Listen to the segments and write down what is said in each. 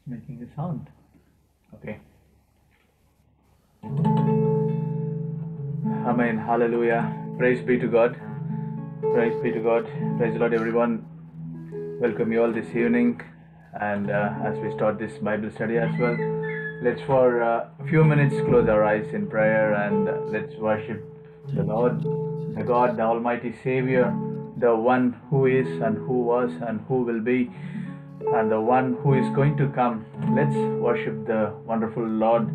Making a sound. Okay. Amen. Hallelujah. Praise be to God. Praise be to God. Praise the Lord, everyone. Welcome you all this evening. And as we start this Bible study as well, let's for a few minutes close our eyes in prayer and let's worship the Lord, the God, the Almighty Savior, the one who is and who was and who will be, and the one who is going to come. Let's worship the wonderful Lord.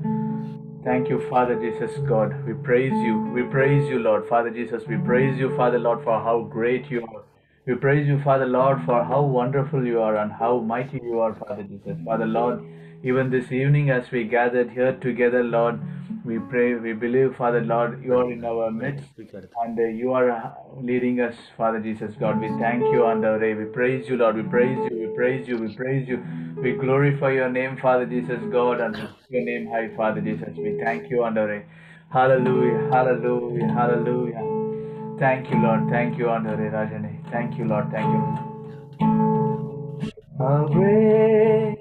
Thank you, Father Jesus God. We praise you. We praise you, Lord. Father Jesus, we praise you, Father Lord, for how great you are. We praise you, Father Lord, for how wonderful you are and how mighty you are, Father Jesus. Father Lord, even this evening as we gathered here together, Lord, we pray, we believe, Father Lord, you are in our midst and you are leading us, Father Jesus God. We thank you and we praise you, Lord. We praise you, we praise you, we praise you. We glorify your name, Father Jesus God, and lift your name high, Father Jesus. We thank you and hallelujah, hallelujah, hallelujah. Thank you, Lord. Thank you, Andare Rajani. Thank you, Lord. Thank you. How great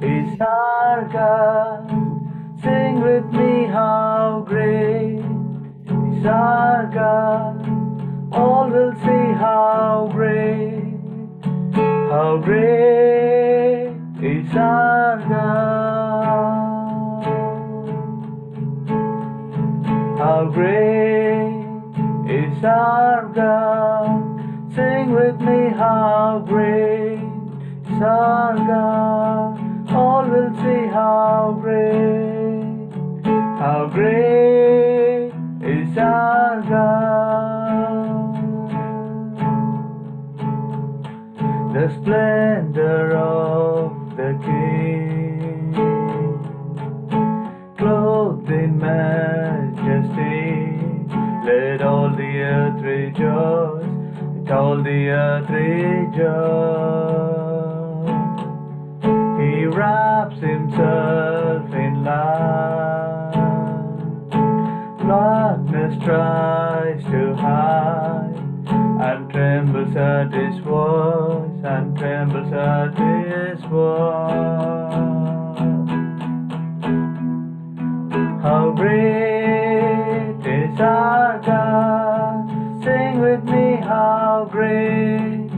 is our God? Sing with me, how great is our God? All will see how great is our God. How great is our God? Sing with me, how great is our God? All will see how great is our God. The splendor of the King, clothed in majesty, let all the earth rejoice, let all the earth rejoice. He wraps himself in light, darkness tries to hide, and trembles at his voice, and trembles at his voice. How great is our God? Sing with me, how great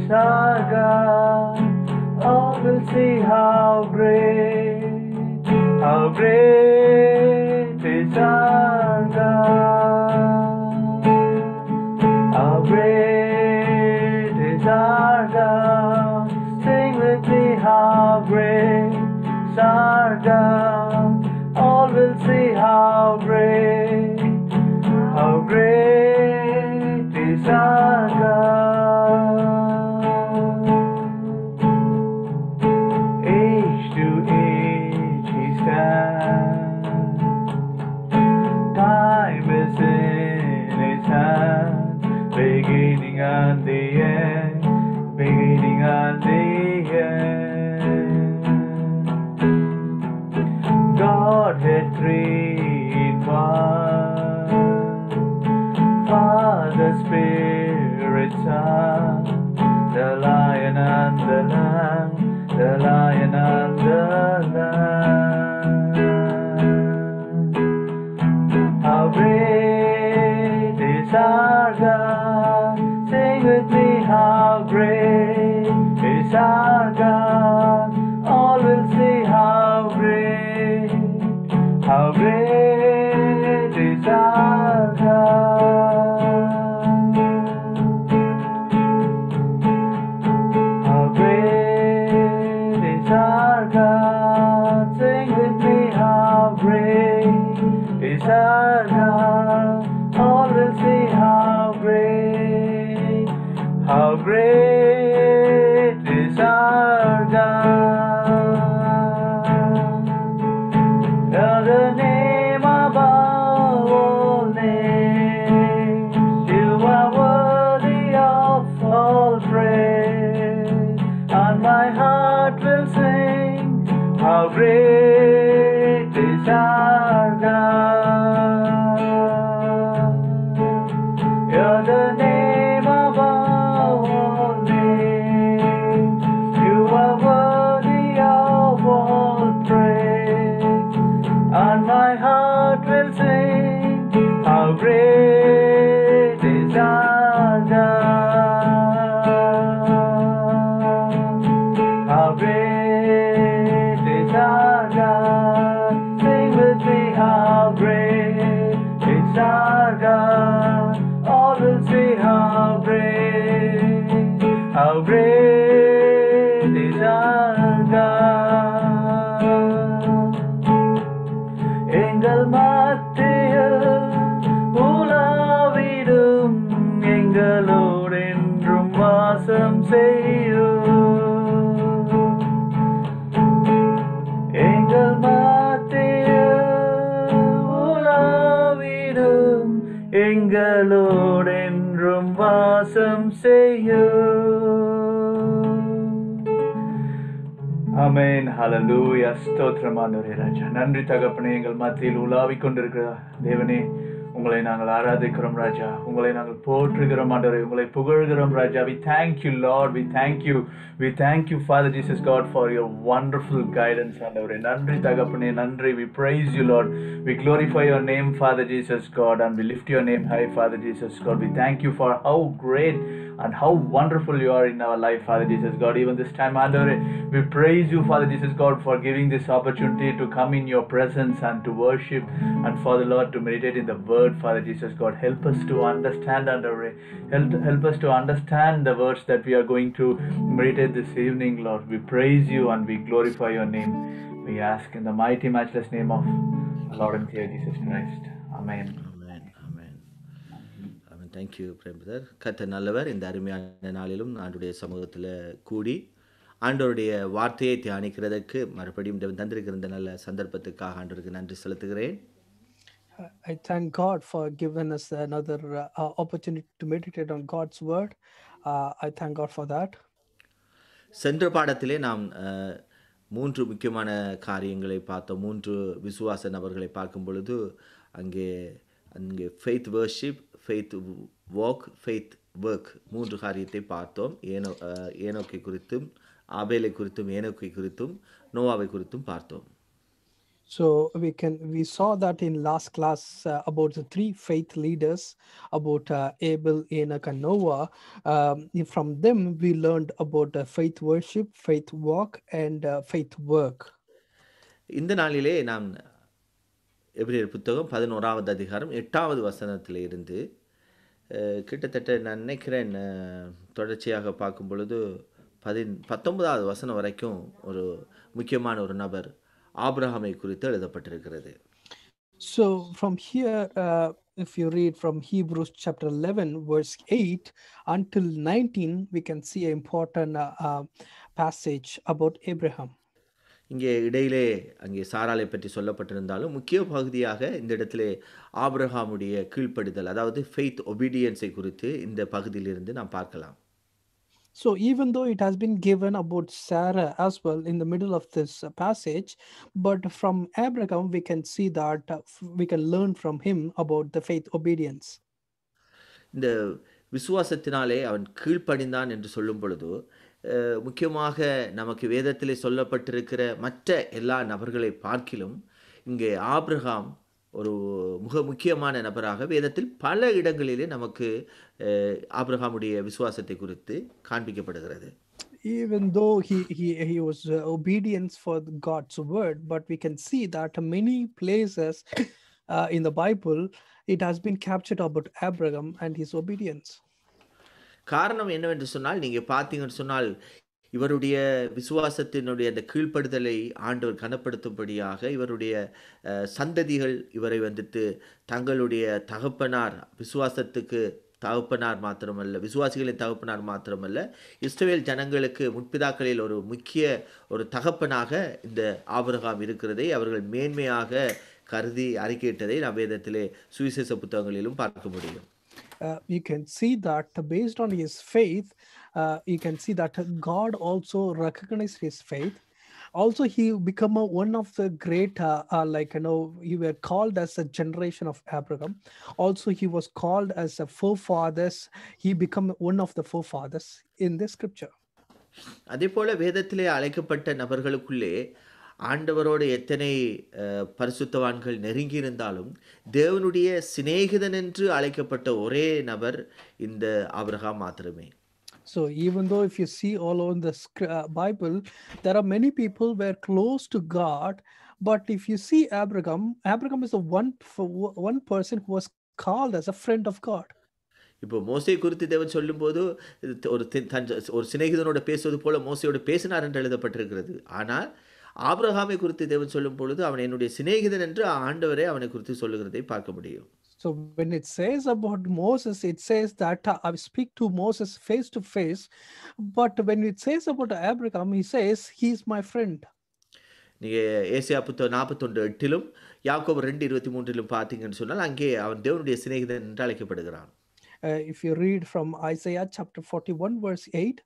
is our God? All will see how great is our God. How great is our God? Sing with me, how great is our God? All will see how great is our God. Age to age he stands, time is in his hand, beginning and the end, beginning and the end. Godhead three in one, Father, Spirit, Son, the Lion and the Lamb, the Lion and the Lamb. How great is our God? Sing with me, how great is our God? All will see how great is our God. How great is our God? Sing with me, how great is our God? All will see how great is our God. You're the name above all names. You are worthy of all praise, and my heart will sing, how great is our God. You're the name above all names. You are worthy of all great is our God. எங்கள் மத்தியில் உலாவிடும் எங்களோடு என்றும் வாசம் செய்யும். எங்கள் மத்தியில் உலாவிடும் எங்களோடு என்றும் வாசம் செய்யும். ஆமென். ஹல்லேலூயா. ஸ்தோத்திரம் ஆண்டவரே ராஜா. நன்றி தகப்பனே, எங்கள் மத்தியில் உலாவிக் கொண்டிருக்கிற தேவனே, உங்களை நாங்கள் ஆராதிக்கிறோம் ராஜா. உங்களை நாங்கள் போற்றுகிறோம் ஆண்டவரே. உங்களை புகழ்கிறோம் ராஜா. We thank you Lord. We thank you. We thank you Father Jesus God for your wonderful guidance ஆண்டவரே. நன்றி தகப்பனே, நன்றி. We praise you Lord. We glorify your name Father Jesus God, and we lift your name high Father Jesus God. We thank you for how great and how wonderful you are in our life Father Jesus God. Even this time ஆண்டவரே, we praise you Father Jesus God for giving this opportunity to come in your presence and to worship, and Father Lord, to meditate in the word Father Jesus God. Help us to understand ஆண்டவரே. Help us to understand the words that we are going to meditate this evening Lord. We praise you and we glorify your name. We ask in the mighty matchless name of our Lord and Savior Jesus Christ. Amen. Amen. Amen. Amen. Thank you, brother. கர்த்தர் நல்லவர். இந்த அருமையான நாளிலும் ஆண்டுடைய சமூகத்தில் கூடி ஆண்டவருடைய வார்த்தையை தியானிக்கிறதற்கு மறுபடியும் தந்திருக்கிற இந்த நல்ல சந்தர்ப்பத்துக்காக ஆண்டவருக்கு நன்றி செலுத்துகிறேன். I thank God for giving us another opportunity to meditate on God's word. I thank God for that. சென்ற பாடத்திலே நாம் 3 முக்கியமான காரியங்களை பார்த்தோம். 3 விசுவாச நபர்களை பார்க்கும் பொழுது அங்கே faith worship, faith walk, faith work 3 காரியத்தை பார்த்தோம். ஏனோக்கை குறித்தும், ஆபேலை குறித்தும், ஏனோக்கை குறித்தும், நோவாவை குறித்தும் பார்த்தோம். So we saw that in last class about the 3 faith leaders, about Abel, Enoch and Noah. From them we learned about faith worship, faith walk and faith work. இந்த நாளிலே நாம் எபிரேயர் புத்தகம் 11வது அதிகாரம் 8வது வசனத்திலே இருந்து கிட்டத்தட்ட நான் நினைக்கிறேன் தொடர்ச்சியாக பார்க்கும் பொழுது 19வது வசனம் வரைக்கும் ஒரு முக்கியமான ஒரு நபர் ஆபிரகாமை குறித்து எழுதப்பட்டிருக்கிறது. So from here, if you read from Hebrews chapter 11 verse 8 until 19, we can see an important passage about Abraham. இங்கே இடையிலே அங்கே சாராளை பற்றி சொல்லப்பட்டிருந்தாலும் முக்கிய பகுதியாக இந்த இடத்திலே ஆபிரகாமுடைய கீழ்ப்படிதல், அதாவது ஃபெய்த் ஒபீடியன்ஸை குறித்து இந்த பகுதியிலிருந்து நாம் பார்க்கலாம். So even though it has been given about Sarah as well in the middle of this passage, but from Abraham we can see that we can learn from him about the faith obedience. இந்த விசுவாசத்தினாலே அவன் கீழ்ப்படிந்தான் என்று சொல்லும் பொழுது முக்கியமாக நமக்கு வேதத்திலே சொல்லப்பட்டிருக்கிற மற்ற எல்லா நபர்களை பார்க்கிலும் இங்கே ஆபிரகாம் ஒரு முக்கியமான நபராக வேதத்தில் பல இடங்களிலே நமக்கு ஆபிரகாமுடைய விசுவாசத்தை குறித்து காண்பிக்கப்படுகிறது. Even though he was obedience for God's word, but we can see that many places in the Bible it has been captured about Abraham and his obedience. காரணம் என்னவென்று சொன்னால், நீங்க பார்த்தீங்கன்னு சொன்னால் இவருடைய விசுவாசத்தினுடைய அந்த கீழ்ப்படுதலை ஆண்டவர் கனப்படுத்தும்படியாக இவருடைய சந்ததிகள் இவரை வந்துட்டு தங்களுடைய தகப்பனார், விசுவாசத்துக்கு தகப்பனார் மாத்திரமல்ல, விசுவாசிகளின் தகப்பனார் மாத்திரமல்ல, இஸ்ரவேல் ஜனங்களுக்கு முற்பிதாக்களில் ஒரு முக்கிய ஒரு தகப்பனாக இந்த ஆபிரகாம் இருக்கிறதை அவர்கள் மேன்மையாக கருதி அறிக்கையிட்டதை நாம் வேதத்திலே சுவிசேஷ புத்தகங்களிலும் பார்க்க முடியும். You can see that based on his faith, you can see that God also recognized his faith. Also, he became one of the great, he were called as a generation of Abraham. Also, he was called as a forefathers. He became one of the forefathers in this scripture. அதே போல வேதத்திலே அழைக்கப்பட்ட நபர்களுக்குள்ளே ஆண்டவரோடு எத்தனை பரிசுத்தவான்கள் நெருங்கி இருந்தாலும் தேவனுடைய சிநேகிதன் என்று அழைக்கப்பட்ட ஒரே நபர் இந்த ஆபிரகாம் மாத்திரமே. So even though if you see all over the Bible, there are many people who were close to God, but if you see Abraham is the one person who was called as a friend of God. இப்போ மோசே குறித்து தேவன் சொல்லும்போது ஒரு சிநேகிதனோட பேசுவது போல மோசையோடு பேசினார் என்று எழுதப்பட்டிருக்கிறது. ஆனால் ஆபிரகாமை குறித்து தேவன் சொல்லும் பொழுது அவன் என்னுடைய சிநேகிதன் என்று ஆண்டவரே அவனை குறித்து சொல்லுகிறதை பார்க்க முடியும். So when it says about Moses, it says that I speak to Moses face to face. But when it says about Abraham, he says he's my friend. நீங்க ஏசாயா 41:8 யாக்கோபு 2:23 பார்த்தீங்கன்னு சொன்னால் அங்கே அவன் தேவனுடைய சிநேகிதன் என்று அழைக்கப்படுகிறான். If you read from Isaiah chapter 41 verse 8,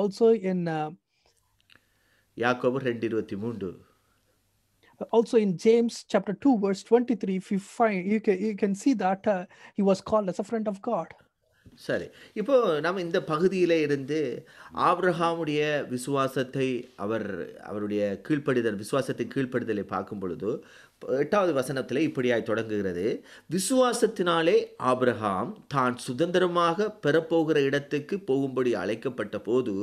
also in யாக்கோபு 2:23, also in James chapter 2 verse 23, if you find, you can see that he was called as a friend of God. சரி, இப்போ நம்ம இந்த பகுதியில இருந்து ஆபிரகாமுடைய விசுவாசத்தை அவருடைய விசுவாசத்தின் கீழ்ப்படிதலை பார்க்கும் பொழுது 8வது வசனத்தில் இப்படியாய் தொடங்குகிறது. விசுவாசத்தினாலே ஆபிரகாம் தான் சுதந்திரமாக பெறப்போகிற இடத்துக்கு போகும்படி அழைக்கப்பட்ட போது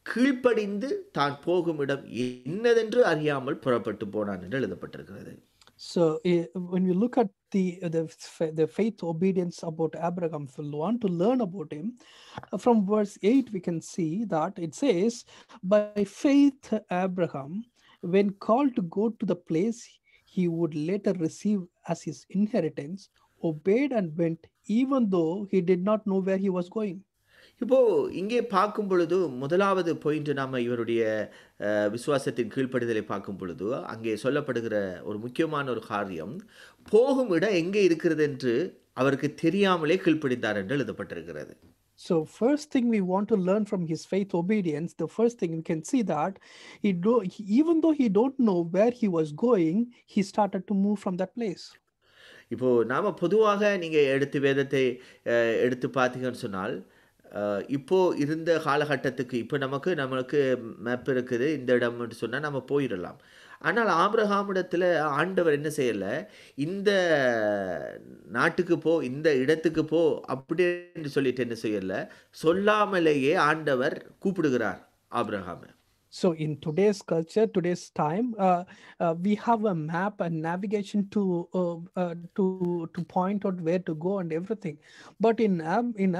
கீழ்ப்படிந்து தான் போகும் இடம் என்னதென்று அறியாமல் புறப்பட்டு போனான் என்று எழுதப்பட்டிருக்கிறது. So when we look at the faith obedience about Abraham, if we want to learn about him, from verse 8 we can see that it says, by faith Abraham, when called to go to the place he would later receive as his inheritance, obeyed and went, even though he did not know where he was going. இப்போ இங்கே பார்க்கும் பொழுது முதலாவது point நாம இவருடைய விசுவாசத்தின் கீழ்ப்படிதலை பார்க்கும் பொழுது அங்கே சொல்லப்படுகிற ஒரு முக்கியமான ஒரு காரியம், போகும் இடம் எங்கே இருக்கிறது என்று அவருக்கு தெரியாமலே கீழ்ப்படிந்தார் என்று எழுதப்பட்டிருக்கிறது. So first thing we want to learn from his faith obedience, the first thing we can see that even though he don't know where he was going, he started to move from that place. இப்போ நாம பொதுவாக நீங்க வேதத்தை எடுத்து பார்த்தீங்கன்னு சொன்னால் இப்போ இருந்த காலகட்டத்துக்கு இப்போ நமக்கு மேப் இருக்குது, இந்த இடம்னு சொன்னால் நம்ம போயிடலாம். ஆனால் ஆபிரகாமிடத்தில் ஆண்டவர் என்ன செய்யலை, இந்த நாட்டுக்கு போ, இந்த இடத்துக்கு போ அப்படின்னு சொல்லிட்டு என்ன செய்யலை, சொல்லாமலேயே ஆண்டவர் கூப்பிடுகிறார் ஆபிரகாமை. So in today's culture, today's time, we have a map and navigation to point out where to go and everything. But in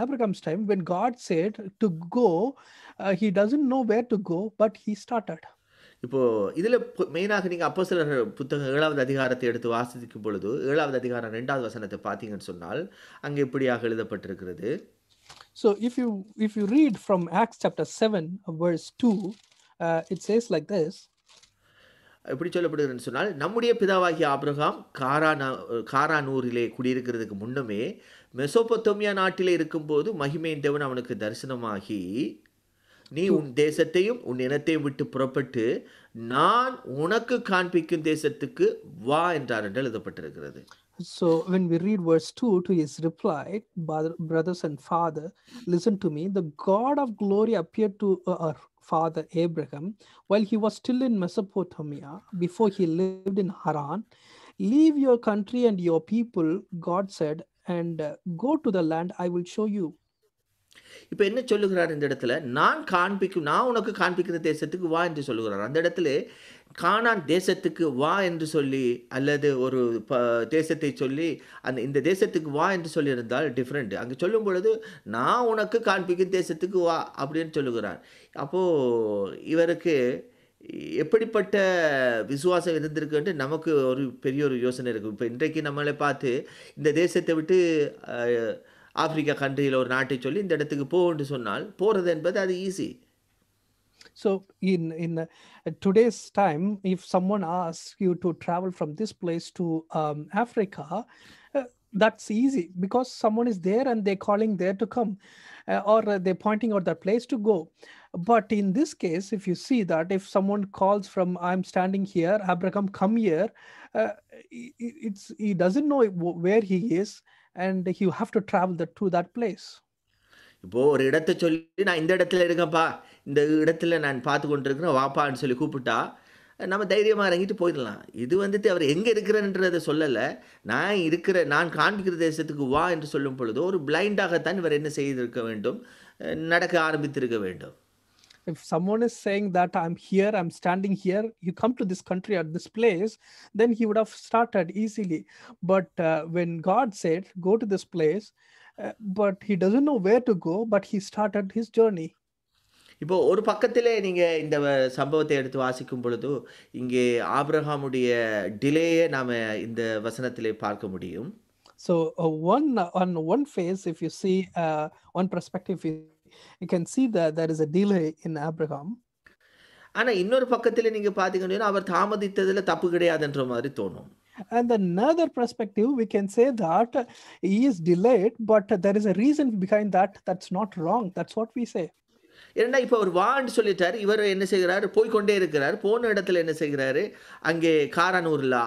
Abraham's time, when God said to go, he doesn't know where to go, but he started. இப்போ இதில் மெயினாக நீங்கள் அப்போஸ்தலர் புத்தகம் 7வது அதிகாரத்தை எடுத்து வாசிக்கும் பொழுது 7வது அதிகாரம் 2வது வசனத்தை பார்த்தீங்கன்னு சொன்னால் அங்கே இப்படியாக எழுதப்பட்டிருக்கிறது. So if you read from Acts chapter 7 verse 2, it says like this. எப்படி சொல்லப்படுகிறதுன்னு சொன்னால், நம்முடைய பிதாவாகிய ஆபிரகாம் காரானூரிலே குடியிருக்கிறதுக்கு முன்னமே மெசோபொத்தோமியா நாட்டிலே இருக்கும்போது மகிமையின் தேவன் அவனுக்கு தரிசனமாகி, நீ உன் தேசத்தையும் உன் இனத்தையும் விட்டு புறப்பட்டு நான் உனக்கு காண்பிக்கும் தேசத்துக்கு வா என்றார் என்று எழுதப்பட்டிருக்கிறது. So when we read verse 2 to his reply, brothers and father, listen to me, the God of glory appeared to our father Abraham while he was still in Mesopotamia, before he lived in Haran. Leave your country and your people, God said, and go to the land I will show you. இப்போ என்ன சொல்லுகிறார் இந்த இடத்துல, நான் உனக்கு காண்பிக்கிற தேசத்துக்கு வா என்று சொல்லுகிறார். அந்த இடத்துல கானான் தேசத்துக்கு வா என்று சொல்லி அல்லது ஒரு தேசத்தை சொல்லி இந்த தேசத்துக்கு வா என்று சொல்லியிருந்தால் டிஃப்ரெண்ட். அங்கே சொல்லும் பொழுது நான் உனக்கு காண்பிக்கும் தேசத்துக்கு வா அப்படின்னு சொல்லுகிறார். அப்போது இவருக்கு எப்படிப்பட்ட விசுவாசம் இருந்திருக்குன்ட்டு நமக்கு ஒரு பெரிய ஒரு யோசனை இருக்குது. இப்போ இன்றைக்கு நம்மளை பார்த்து இந்த தேசத்தை விட்டு ஆப்பிரிக்கா கண்ட்ரியில் ஒரு நாட்டை சொல்லி இந்த இடத்துக்கு போன்னு சொன்னால் போகிறது என்பது அது easy. So in today's time, if someone asks you to travel from this place to Africa, that's easy because someone is there and they're calling there to come, or they're pointing out that place to go. But in this case, if you see that if someone calls from, I'm standing here, Abraham, come here, he doesn't know where he is, and you have to travel to that place. இப்போ ஒரு இடத்தை சொல்லி நான் இந்த இடத்துல இருக்கேன்ப்பா, இந்த இடத்துல நான் பார்த்து கொண்டிருக்கிறேன், வாப்பான்னு சொல்லி கூப்பிட்டா நம்ம தைரியமாக இறங்கிட்டு போயிடலாம். இது வந்துட்டு அவர் எங்கே இருக்கிறன்றதை சொல்லலை, நான் காண்பிக்கிற தேசத்துக்கு வா என்று சொல்லும் பொழுது ஒரு பிளைண்டாகத்தான் இவர் என்ன செய்திருக்க வேண்டும், நடக்க ஆரம்பித்திருக்க வேண்டும். If someone is saying that I'm here, I'm standing here, you come to this country at this place, then he would have started easily. But when God said, go to this place, but he doesn't know where to go, but he started his journey. இப்போ ஒரு பக்கத்திலே நீங்க இந்த சம்பவத்தை எடுத்து வாசிக்கும் பொழுது, இங்கே ஆபிரகாமுடைய டிலேய நாம இந்த வசனத்திலே பார்க்க முடியும். So on one face, if you see one perspective, you can see that there is a delay in Abraham. ஆனா இன்னொரு பக்கத்திலே நீங்க பார்த்தீங்கன்னா, அவர் தாமதித்ததுல தப்பு கிடையாதுன்ற மாதிரி தோணும். And another perspective, we can say that he is delayed, but there is a reason behind that. That's not wrong. That's what we say. ஏன்னா இப்போ அவர் வான்னு சொல்லிட்டார். இவர் என்ன செய்கிறார்? போய்க்கொண்டே இருக்கிறார். போன இடத்துல என்ன செய்கிறாரு? அங்கே காரான் ஊர்ல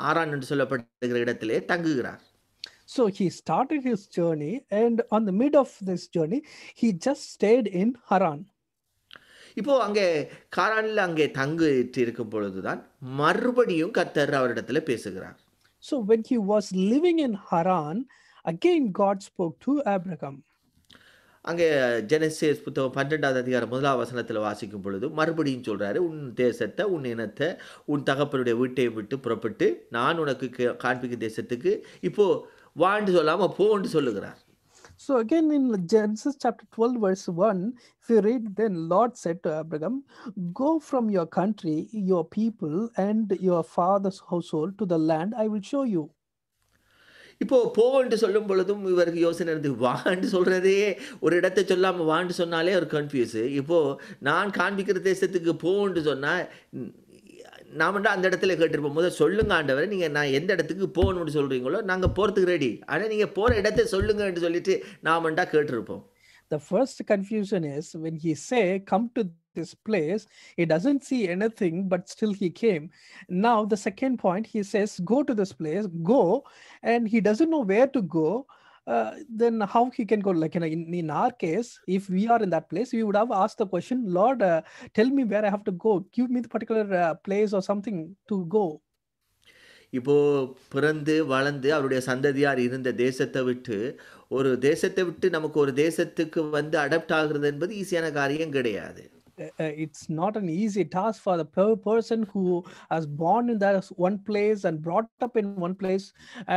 ஆரான் என்று சொல்லப்படுகிற இடத்திலே தங்குகிறார். So he started his journey, and on the mid of this journey, he just stayed in Haran. இப்போ அங்கே காரானில் அங்கே தங்கிட்டு இருக்கும் பொழுதுதான் மறுபடியும் கர்த்தர் அவரிடத்துல பேசுகிறார். So when he was living in Haran, again God spoke to Abraham. அங்கே ஜெனசிஸ் புத்தகம் 12வது அதிகாரம் 1வது வசனத்தில் வாசிக்கும் பொழுது மறுபடியும் சொல்றாரு, உன் தேசத்தை, உன் இனத்தை, உன் தகப்பனுடைய வீட்டை விட்டு புறப்பட்டு நான் உனக்கு காண்பிக்கும் தேசத்துக்கு இப்போ வான்னு சொல்லாம போன்னு சொல்லுகிறார். So again in Genesis chapter 12 verse 1, if you read, then Lord said to Abraham, go from your country, your people, and your father's household to the land I will show you. இப்போ போன்னு சொல்லும் பொழுதும் இவருக்கு யோசனை இருந்து, வான்னு சொல்றதே ஒரு இடத்தை சொல்லாம வான்னு சொன்னாலே ஒரு கன்ஃபியூஸ். இப்போ நான் காண்பிக்கிற தேசத்துக்கு போன்னு சொன்னா நாமண்டா அந்த இடத்துல கேட்டிருப்போம், முதல் சொல்லுங்க ஆண்டவரே, நீங்கள் நான் எந்த இடத்துக்கு போகணும்னு சொல்கிறீங்களோ நாங்கள் போகிறதுக்கு ரெடி, ஆனால் நீங்கள் போகிற இடத்தை சொல்லுங்கன்னு சொல்லிட்டு நாமண்டா கேட்டிருப்போம். The first confusion is when he say come to this place, he doesn't see anything, but still he came. Now the second point, he says go to this place, go, and he doesn't know where to go. Then how he can go? Like in our case, if we are in that place, we would have asked the question, Lord, tell me where I have to go, give me the particular place or something to go. இப்போ பிறந்து வளர்ந்து அவருடைய சந்ததியார் இருந்த தேசத்தை விட்டு நமக்கு ஒரு தேசத்துக்கு வந்து அடாப்ட் ஆகுறது என்பது ஈஸியான காரியம் கிடையாது. It's not an easy task for the person who has born in that one place and brought up in one place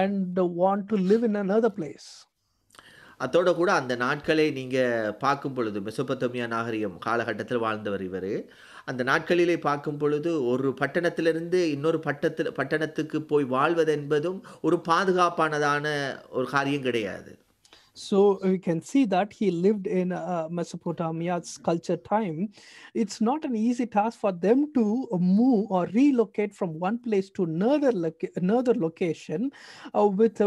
and want to live in another place. அதோட கூட அந்த நாட்களை நீங்க பார்க்கும் பொழுது மெசொப்பொத்தேமியா நாகரிகம் காலகட்டத்தில் வாழ்ந்தவர் இவர். அந்த நாட்களிலே பார்க்கும் பொழுது ஒரு பட்டணத்திலிருந்து இன்னொரு பட்டணத்துக்கு போய் வாழ்வது என்பதும் ஒரு பாதுகாப்பானதான ஒரு காரியம் கிடையாது. So we can see that he lived in Mesopotamia's culture time. It's not an easy task for them to move or relocate from one place to another location with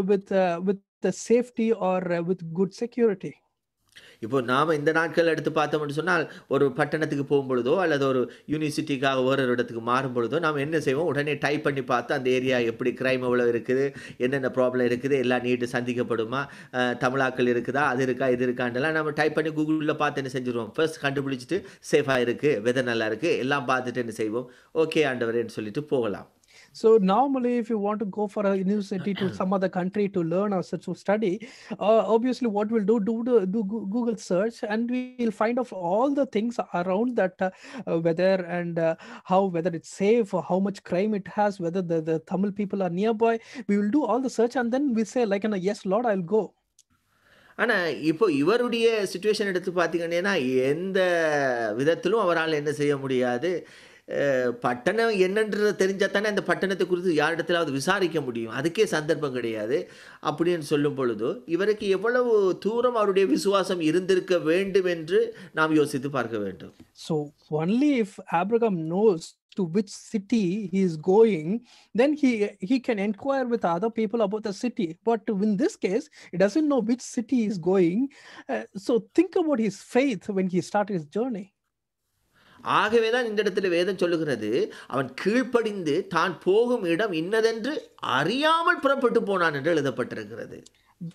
the safety or with good security. இப்போ நாம் இந்த நாட்கள் எடுத்து பார்த்தோம்னு சொன்னால் ஒரு பட்டணத்துக்கு போகும்பொழுதோ அல்லது ஒரு யூனிவர்சிட்டிக்காக ஒரு இடத்துக்கு மாறும் பொழுதோ நாம் என்ன செய்வோம், உடனே டைப் பண்ணி பார்த்து அந்த ஏரியா எப்படி கிரைம் எவ்வளோ இருக்குது, என்னென்ன ப்ராப்ளம் இருக்குது, எல்லாம் நீட்டு சந்திக்கப்படுமா, தமிழாக்கள் இருக்குதா, அது இருக்கா இது இருக்காண்டெல்லாம் நம்ம டைப் பண்ணி கூகுளில் பார்த்து என்ன செஞ்சுருவோம், ஃபர்ஸ்ட் கண்டுபிடிச்சிட்டு சேஃபாக இருக்குது, வெதர் நல்லா இருக்குது, எல்லாம் பார்த்துட்டு என்ன செய்வோம், ஓகே ஆண்டவரேன்னு சொல்லிட்டு போகலாம். So normally if you want to go for a university to some other country to learn or to study, obviously what we'll do Google search, and we'll find out all the things around that, whether and whether it's safe or how much crime it has, whether the Tamil people are nearby. We will do all the search and then we say like, yes Lord, I'll go. ஆனால் இப்போ இவருடைய situation எடுத்து பார்த்தீங்கன்னா எந்த விதத்திலும் அவரால் என்ன செய்ய முடியாது. பட்டணம் என்னன்றதை தெரிஞ்சால் தானே அந்த பட்டணத்தை குறித்து யாரிடத்திலாவது விசாரிக்க முடியும், அதுக்கே சந்தர்ப்பம் கிடையாது. அப்படின்னு சொல்லும் பொழுது இவருக்கு எவ்வளவு தூரம் அவருடைய விசுவாசம் இருந்திருக்க வேண்டும் என்று நாம் யோசித்து பார்க்க வேண்டும். So only if Abraham knows to which city he is going, then he can inquire with other people about the city. But in this case, he doesn't know which city he is going. So think about his faith when he started his journey. ஆகவேதான் இந்த இடத்துல வேதம் சொல்லுகிறது, அவன் கீழ்ப்படிந்து தான் போகும் இடம் இன்னதென்று அறியாமல் புறப்பட்டு போனான் என்று எழுதப்பட்டிருக்கிறது.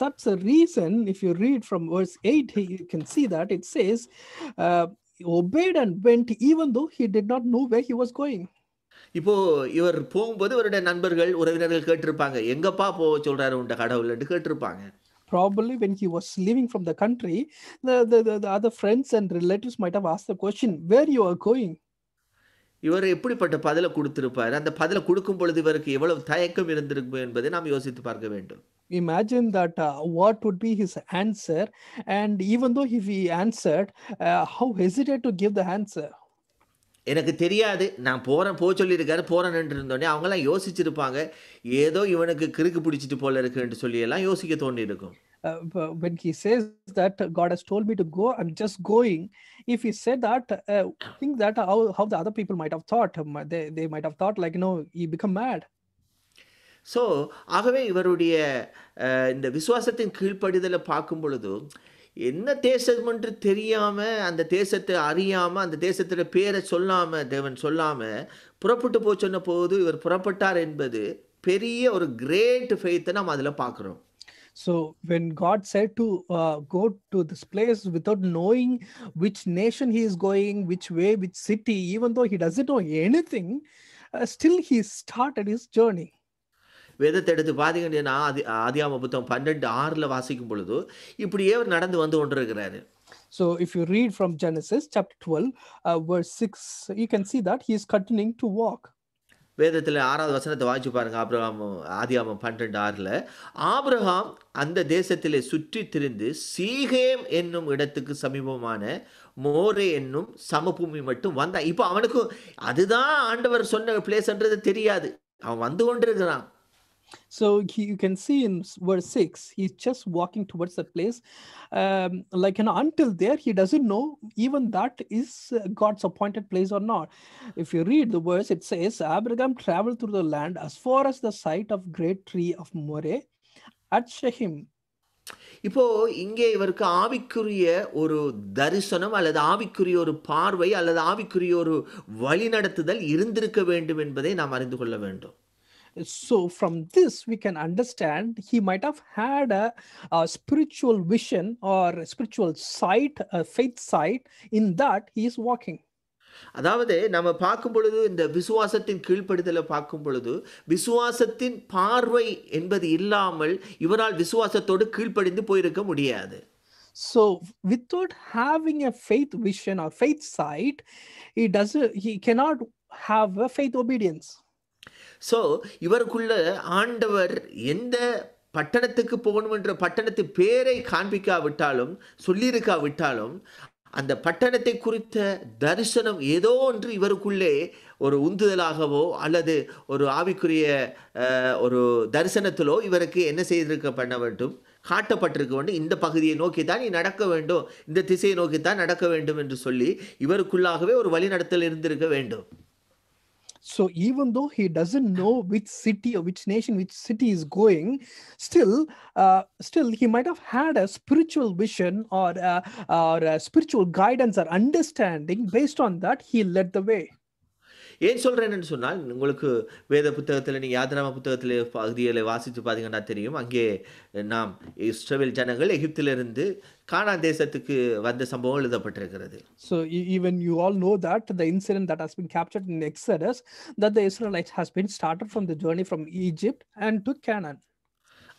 That's the reason if you read from verse 8, you can see that it says obeyed and went even though he did not know where he was going. இப்போ இவர் போகும்போது இவருடைய நண்பர்கள் உறவினர்கள் கேட்டிருப்பாங்க, எங்கப்பா போக சொல்றாரு உண்ட கடவுள் என்று கேட்டிருப்பாங்க. Probably when he was leaving from the country, the other friends and relatives might have asked the question, where you are going? இவர் எப்படிப்பட்ட பதிலை கொடுத்திருப்பார், அந்த பதிலை கொடுக்கும் பொழுது இவருக்கு எவ்வளவு தயக்கம் இருந்திருக்கும் என்பதை நாம் யோசித்து பார்க்க வேண்டும். Imagine that what would be his answer, and even though if he answered, how hesitate to give the answer. எனக்கு தெரியாது. நான் போறேன் சொல்லியிருக்காரு. போறேன்ட்டு இருந்தோனே அவங்கலாம் யோசிச்சிருப்பாங்க. ஏதோ இவனுக்கு கிறுக்கு பிடிச்சிட்டு போல இருக்குன்னு சொல்லி எல்லாம் யோசிக்க தோணியிருக்கும். When he says that God has told me to go, I'm just going. If he said that, think that how the other people might have thought. They might have thought like, he become mad. So ஆகவே இவருடைய இந்த விசுவாசத்தின் கீழ்ப்படிதலை பார்க்கும் பொழுது என்ன தேசம் என்று தெரியாமல், அந்த தேசத்தை அறியாமல், அந்த தேசத்தில் பேரை சொல்லாமல், தேவன் சொல்லாமல் புறப்பட்டு சொன்ன போது இவர் புறப்பட்டார் என்பது பெரிய ஒரு கிரேட் ஃபெய்த்தை நாம் அதில் பார்க்குறோம். So when God said to go to this place without knowing which nation he is going, which way, which city, even though he doesn't know anything, still he started his journey. வேதத்தை எடுத்து பார்த்தீங்கன்னா ஆதியாகம புத்தகம் 12:6 வாசிக்கும் பொழுது இப்படியே அவர் நடந்து வந்து கொண்டிருக்கிறாரு. So if you read from Genesis chapter 12 verse 6, you can see that he is continuing to walk. வேதத்தில் 6வது வசனத்தை வாசிச்சு பாருங்க. ஆதியாகமம் 12:6 ஆபிரகாம் அந்த தேசத்திலே சுற்றி திரிந்து சீகேம் என்னும் இடத்துக்கு சமீபமான மோரே என்னும் சமபூமி மட்டும் வந்தான். இப்போ அவனுக்கு அதுதான் ஆண்டவர் சொன்ன பிளேஸ்ன்றது தெரியாது. அவன் வந்து கொண்டிருக்கிறான். So you can see in verse 6, he's just walking towards that place. Until there, he doesn't know even that is God's appointed place or not. If you read the verse, it says, Abraham traveled through the land as far as the site of great tree of Moreh at Shechem. இப்போ இங்கே இவருக்கு ஆவிக்குரிய ஒரு தரிசனம் அல்லது ஆவிக்குரிய ஒரு பார்வை அல்லது ஆவிக்குரிய ஒரு வழிநடத்துதல் இருந்திருக்க வேண்டும் என்பதை நாம் அறிந்து கொள்ள வேண்டும். So from this we can understand he might have had a spiritual vision or a spiritual sight, a faith sight, in that he is walking. அதாவது நம்ம பார்க்கும் பொழுது இந்த விசுவாசத்தின் கீழ்ப்படிதலை பார்க்கும் பொழுது விசுவாசத்தின் பார்வை என்பது இல்லாமல் இவரால் விசுவாசத்தோடு கீழ்ப்படிந்து போயிருக்க முடியாது. So without having a faith vision or faith sight, he cannot have a faith obedience. So இவருக்குள்ள ஆண்டவர் எந்த பட்டணத்துக்கு போகணும் என்ற பட்டணத்து பேரை காண்பிக்காவிட்டாலும் சொல்லியிருக்காவிட்டாலும் அந்த பட்டணத்தை குறித்த தரிசனம் ஏதோ ஒன்று இவருக்குள்ளே ஒரு உந்துதலாகவோ அல்லது ஒரு ஆவிக்குரிய ஒரு தரிசனத்திலோ இவருக்கு என்ன செய்திருக்க பண்ண வேண்டும், காட்டப்பட்டிருக்க வேண்டும். இந்த பகுதியை நோக்கி தான் நீ நடக்க வேண்டும், இந்த திசையை நோக்கி தான் நடக்க வேண்டும் என்று சொல்லி இவருக்குள்ளாகவே ஒரு வழிநடத்தல் இருந்திருக்க வேண்டும். So even though he doesn't know which city or which nation, which city is going, still he might have had a spiritual vision or a spiritual guidance or understanding. Based on that, he led the way. ஏன் சொல்கிறேன்னு சொன்னால், உங்களுக்கு வேத புத்தகத்தில் நீங்கள் யாத்திராம புத்தகத்தில் பகுதிகளை வாசித்து பார்த்தீங்கன்னா தெரியும். அங்கே நாம் இஸ்ரவேல் ஜனங்கள் எகிப்திலிருந்து கானான் தேசத்துக்கு வந்த சம்பவம் எழுதப்பட்டிருக்கிறது. So even you all know that the incident that has been captured in Exodus, that the Israelites has been started from the journey from Egypt and to Canaan.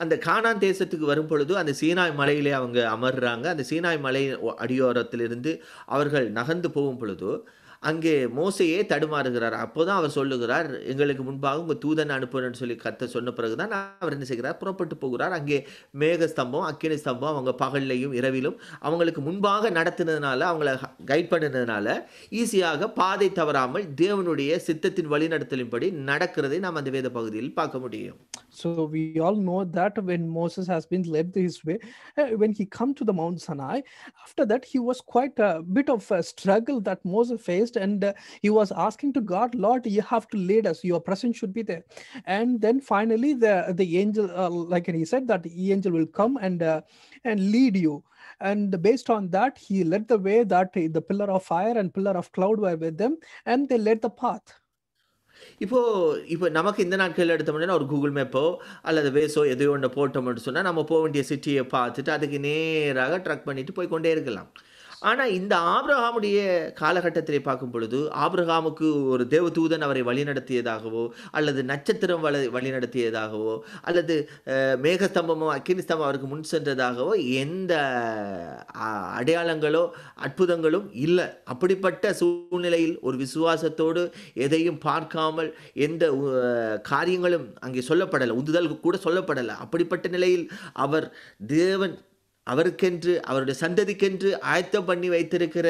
அந்த கானான் தேசத்துக்கு வரும் பொழுது அந்த சீனாய் மலையிலே அவங்க அமர்றாங்க. அந்த சீனாய் மலை அடியோரத்திலிருந்து அவர்கள் நகர்ந்து போகும் பொழுது அங்கே மோசையே தடுமாறுகிறார். அப்போதான் அவர் சொல்லுகிறார், எங்களுக்கு முன்பாக உங்கள் தூதன் அனுப்புறன்னு சொல்லி கர்த்தர் சொன்ன பிறகுதான் அவர் என்ன செய்கிறார், புறப்பட்டு போகிறார். அங்கே மேக ஸ்தம்பம், அக்கினி ஸ்தம்பம் அவங்க பகல்லையும் இரவிலும் அவங்களுக்கு முன்பாக நடத்தினதுனால, அவங்கள கைட் பண்ணினதுனால ஈஸியாக பாதை தவறாமல் தேவனுடைய சித்தத்தின் வழிநடத்தலின்படி நடக்கிறதை நாம் அந்த வேத பகுதியில் பார்க்க முடியும். So we all know that when Moses has been led his way, when he come to the Mount Sinai, after that he was quite a bit of a struggle that Moses faced, and he was asking to God, Lord, you have to lead us, your presence should be there. And then finally the angel, like he said, that the angel will come and lead you. And based on that, he led the way, that the pillar of fire and pillar of cloud were with them, and they led the path. இப்போ நமக்கு இந்த நாட்களில் எடுத்தோம்னா ஒரு Google மேப்போ அல்லது வேஸோ எதையோ ஒன்று போட்டோம்னு சொன்னால் நம்ம போக வேண்டிய சிட்டியை பார்த்துட்டு அதுக்கு நேராக ட்ரக் பண்ணிட்டு போய் கொண்டே இருக்கலாம். ஆனா இந்த ஆபிரகாமுடைய காலகட்டத்திலே பார்க்கும் பொழுது, ஆபிரகாமுக்கு ஒரு தேவதூதன் அவரை வழிநடத்தியதாகவோ, அல்லது நட்சத்திரம் வழிநடத்தியதாகவோ, அல்லது மேகஸ்தம்பமோ, அக்கினி ஸ்தம்பம் அவருக்கு முன் சென்றதாகவோ எந்த அ அடையாளங்களோ, அற்புதங்களும் இல்ல. அப்படிப்பட்ட சூழ்நிலையில் ஒரு விசுவாசத்தோடு எதையும் பார்க்காமல் எந்த காரியங்களும் அங்கே சொல்லப்படல. உந்துதல் கூட சொல்லப்படல. அப்படிப்பட்ட நிலையில் அவர் தேவன் அவருக்கென்று அவருடைய சந்ததிக்கென்று ஆயத்தம் பண்ணி வைத்திருக்கிற